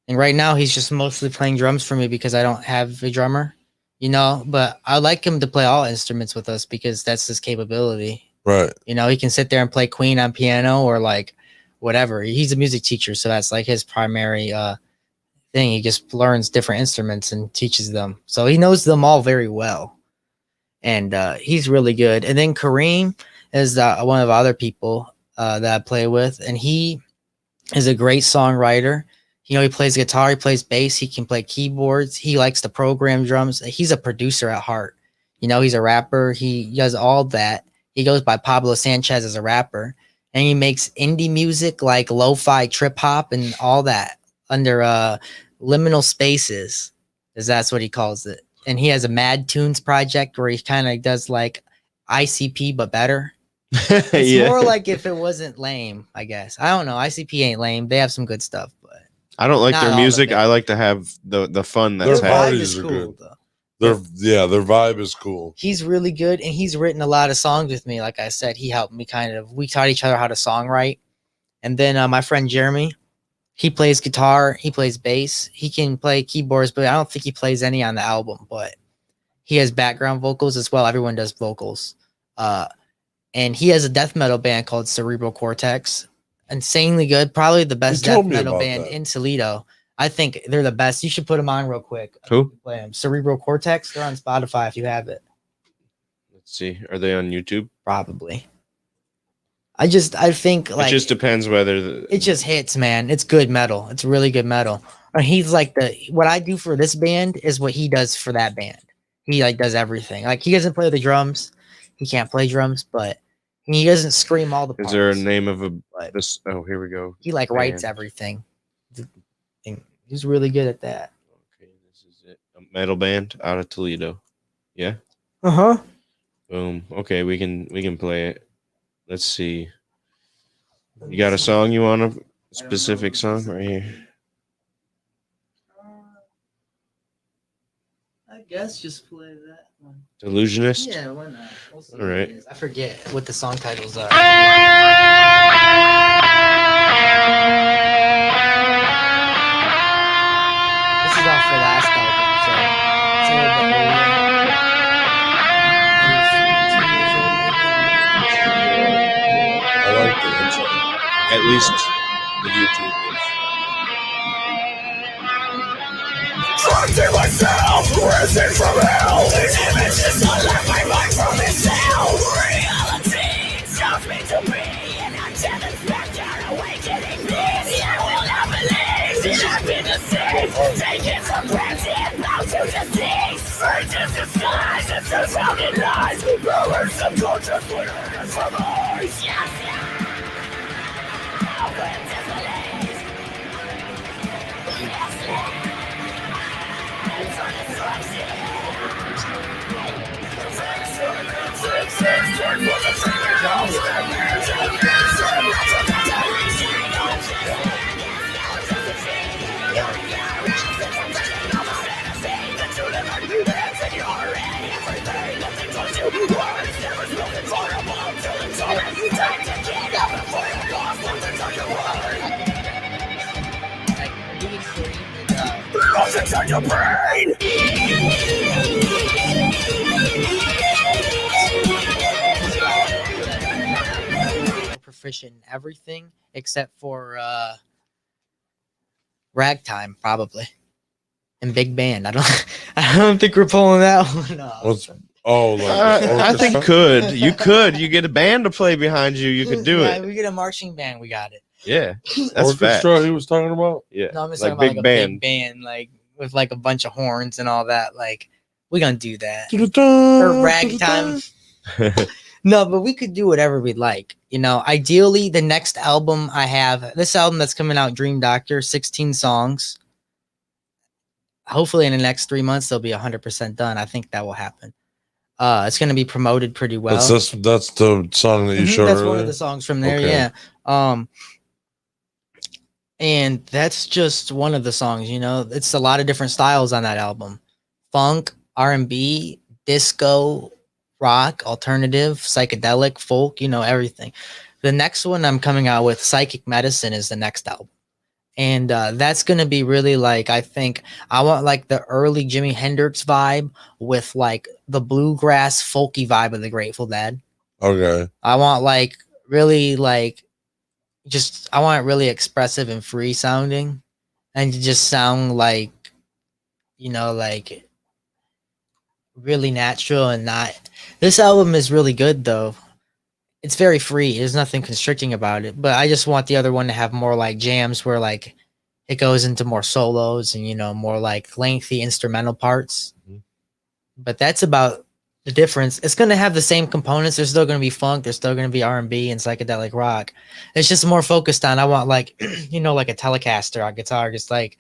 S4: And right now he's just mostly playing drums for me because I don't have a drummer, you know, but I like him to play all instruments with us because that's his capability.
S1: Right.
S4: You know, he can sit there and play Queen on piano or like whatever. He's a music teacher, so that's like his primary thing. He just learns different instruments and teaches them. So he knows them all very well. And he's really good. And then Kareem is one of the other people that I play with. And he is a great songwriter. You know, he plays guitar, he plays bass, he can play keyboards. He likes to program drums. He's a producer at heart. You know, he's a rapper. He does all that. He goes by Pablo Sanchez as a rapper. And he makes indie music like lo-fi trip hop and all that under liminal spaces, as that's what he calls it. And he has a Mad Tunes project where he kind of does like ICP but better. It's
S2: Yeah.
S4: more like if it wasn't lame, I guess. I don't know. ICP ain't lame. They have some good stuff, but
S2: I don't like
S4: Not
S2: their
S4: all of
S2: music.
S4: it.
S2: I like to have the fun
S1: Their
S2: that's
S4: their
S1: vibe
S2: happening.
S4: vibe
S1: is
S4: is cool
S1: good.
S4: though.
S1: Their vibe is cool.
S4: He's really good, and he's written a lot of songs with me. Like I said, he helped me we taught each other how to songwrite. And then my friend Jeremy, he plays guitar, he plays bass, he can play keyboards, but I don't think he plays any on the album. But he has background vocals as well. Everyone does vocals. And he has a death metal band called Cerebral Cortex. Insanely good, probably the best death
S1: told me
S4: metal
S1: about
S4: band
S1: that.
S4: in Toledo. I think they're the best. You should put them on real quick.
S2: Who?
S4: Play them. Cerebral Cortex. They're on Spotify if you have it.
S2: Let's see. Are they on YouTube?
S4: Probably. I think like
S2: it just depends whether
S4: it just hits, man. It's good metal. It's really good metal. And he's like what I do for this band is what he does for that band. He like does everything. Like he doesn't play the drums. He can't play drums, but he doesn't scream all the parts.
S2: is there a name of a
S4: But
S2: this? Oh, here we go.
S4: he like writes
S2: band?
S4: everything. And he's really good at that.
S2: Okay, this is it. A metal band out of Toledo. Yeah.
S4: Uh-huh.
S2: Boom. Okay, we can play it. Let's see. You got a song you want? A specific song right here.
S4: I guess just play that one.
S2: Delusionist.
S4: Yeah, why not? We'll see
S2: All
S4: what
S2: right.
S4: it is. I forget what the song titles are. This is off the last album, so it's a little bit older.
S1: I like the intro.
S2: At least the YouTube is.
S6: Haunting myself, risen from hell. These images don't let my mind from itself. Reality tells me to be an angelic spectre, awakening peace. I will not believe that I've been deceived. Taken for granted, bound to disease. Virgins disguised as surrounded lies. Rulers of culture, glittering from eyes. Yes, with disbelief. Yes, Logics on your brain.
S4: Proficient in everything except for ragtime, probably. And big band. I don't think we're pulling that one off.
S1: What's like
S2: I think you could. You could. You get a band to play behind you. You could do
S4: Yeah,
S2: it.
S4: we get a marching band, we got it.
S2: Yeah. That's fat.
S1: orchestra he was talking about?
S2: Yeah.
S4: No, I'm just
S2: Like
S4: talking
S2: big
S4: about like a
S2: band.
S4: big band, like with like a bunch of horns and all that. Like, we're gonna do that.
S1: Or
S4: Or ragtime. No, but we could do whatever we'd like. You know, ideally, the next album I have, this album that's coming out, Dream Doctor, 16 songs. Hopefully, in the next 3 months, they'll be 100% done. I think that will happen. It's going to be promoted pretty well.
S1: That's the song that you
S4: Mhm,
S1: showed
S4: that's
S1: earlier.
S4: one of the songs from there,
S1: Okay.
S4: yeah. And that's just one of the songs. You know, it's a lot of different styles on that album: funk, R&B, disco, rock, alternative, psychedelic, folk, you know, everything. The next one I'm coming out with, Psychic Medicine, is the next album. And that's going to be really like, I think I want like the early Jimi Hendrix vibe with like the bluegrass folky vibe of the Grateful Dead.
S1: Okay.
S4: I want like really like I want it really expressive and free sounding. and to just sound like, you know, like really natural and not. This album is really good though. It's very free. There's nothing constricting about it. But I just want the other one to have more like jams where like it goes into more solos and, you know, more like lengthy instrumental parts.
S1: Mhm.
S4: But that's about the difference. It's going to have the same components. There's still going to be funk. There's still going to be R&B and psychedelic rock. It's just more focused on, I want like, you know, like a Telecaster on guitar, just like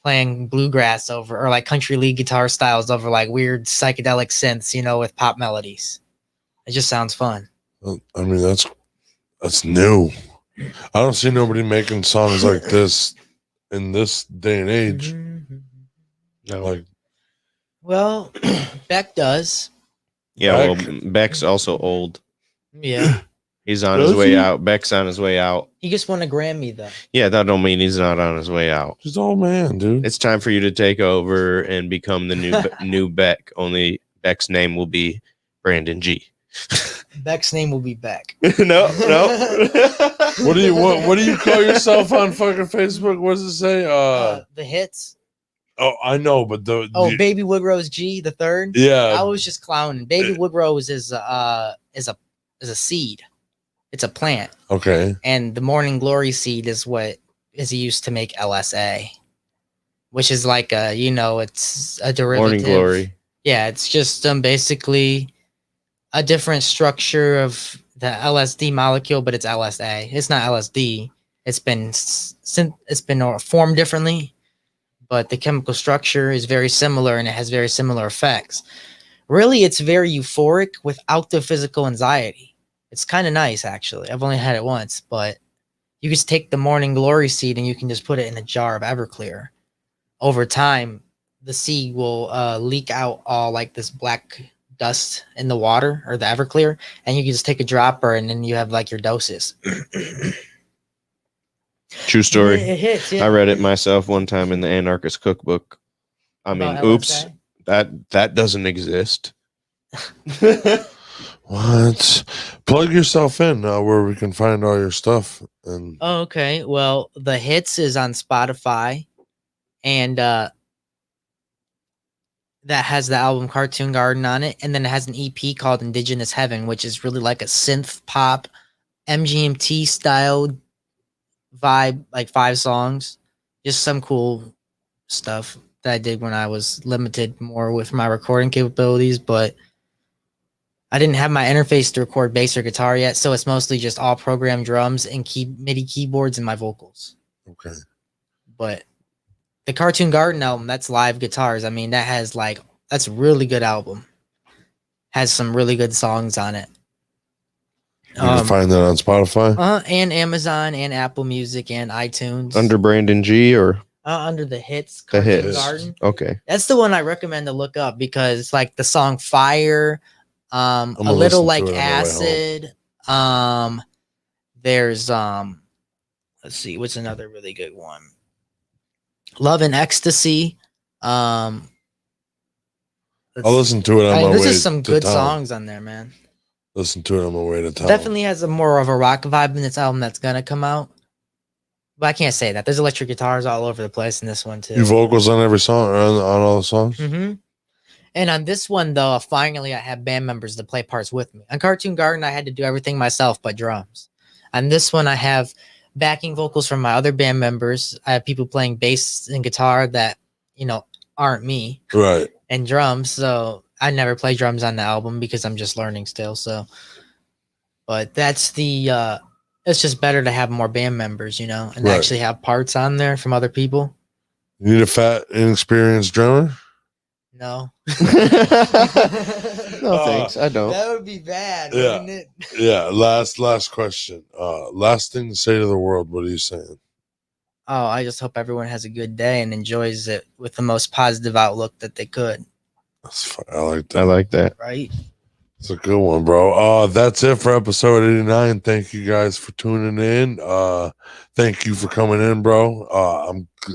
S4: playing bluegrass over, or like country lead guitar styles over like weird psychedelic synths, you know, with pop melodies. It just sounds fun.
S1: I mean, that's new. I don't see nobody making songs like this in this day and age. Like,
S4: Well, Beck does.
S2: Yeah, well,
S1: Beck.
S2: Beck's also old.
S4: Yeah.
S2: He's on his
S1: Does
S2: way
S1: he?
S2: out. Beck's on his way out.
S4: He just won a Grammy though.
S2: Yeah, that don't mean he's not on his way out.
S1: he's an old man, dude.
S2: It's time for you to take over and become the new Beck. Only Beck's name will be Brandon G.
S4: Beck's name will be Beck.
S2: no.
S1: What do you call yourself on fucking Facebook? What does it say?
S4: The hits.
S1: Oh, I know, but
S4: Baby Woodrose G, the third.
S1: yeah,
S4: I was just clowning. Baby Woodrose is a seed. It's a plant,
S1: okay.
S4: and the Morning Glory seed is what is used to make LSA, which is like a, you know, it's a derivative.
S2: Morning Glory.
S4: Yeah, it's just just a different structure of the LSD molecule, but it's LSA. It's not LSD. It's been formed differently, but the chemical structure is very similar and it has very similar effects. Really, it's very euphoric without the physical anxiety. It's kind of nice, actually. I've only had it once, but you just take the Morning Glory seed and you can just put it in a jar of Everclear. Over time, the seed will leak out all like this black dust in the water or the Everclear, and you can just take a dropper and then you have like your doses.
S2: True story.
S4: It hits, yeah.
S2: I read it myself one time in the Anarchist Cookbook. I mean,
S4: About
S2: oops,
S4: LSA.
S2: that doesn't exist.
S1: What? Plug yourself in where we can find all your stuff. And
S4: Oh, okay. Well, the hits is on Spotify, and that has the album Cartoon Garden on it, and then it has an EP called Indigenous Heaven, which is really like a synth pop MGMT style vibe, like 5 songs. Just some cool stuff that I did when I was limited more with my recording capabilities, but I didn't have my interface to record bass or guitar yet, so it's mostly just all programmed drums and MIDI keyboards and my vocals.
S1: okay.
S4: But the Cartoon Garden album, that's live guitars. I mean, that's a really good album. Has some really good songs on it.
S1: You can find that on Spotify.
S4: And Amazon and Apple Music and iTunes.
S2: Under Brandon G or
S4: under the hits.
S2: the
S4: Cartoon
S2: hits.
S4: Garden.
S2: Okay.
S4: That's the one I recommend to look up because it's like the song Fire, a
S1: gonna
S4: little
S1: listen
S4: like
S1: to it on the way
S4: Acid. There's let's see, what's another really good one? Love and Ecstasy.
S1: I'll listen to it on my way.
S4: This is some
S1: to
S4: good
S1: town.
S4: songs on there, man.
S1: Listen to it on my way to town.
S4: Definitely has a more of a rock vibe in this album that's gonna come out. But I can't say that. There's electric guitars all over the place in this one too.
S1: You vocals on every song, or on all the songs.
S4: Mm-hmm. And on this one, though, finally I have band members to play parts with me. On Cartoon Garden, I had to do everything myself but drums. On this one, I have backing vocals from my other band members. I have people playing bass and guitar that, you know, aren't me,
S1: Right.
S4: and drums. So I never play drums on the album because I'm just learning still. So, but that's it's just better to have more band members, you know, and
S1: Right.
S4: actually have parts on there from other people.
S1: You need a fat, inexperienced drummer.
S4: No.
S2: No, thanks. I don't.
S4: That would be bad,
S1: Yeah.
S4: wouldn't it?
S1: Yeah. Last question. Last thing to say to the world. What are you saying?
S4: Oh, I just hope everyone has a good day and enjoys it with the most positive outlook that they could,
S1: That's fine. I like that.
S2: I like that.
S4: right?
S1: It's a good one, bro. That's it for episode 89. Thank you guys for tuning in. Thank you for coming in, bro.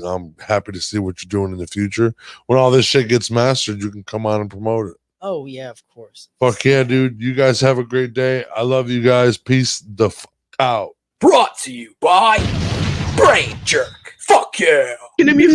S1: I'm happy to see what you're doing in the future. When all this shit gets mastered, you can come on and promote it.
S4: Oh, yeah, of course.
S1: Fuck yeah, dude. You guys have a great day. I love you guys. Peace the fuck out.
S6: Brought to you by Brain Jerk. Fuck yeah.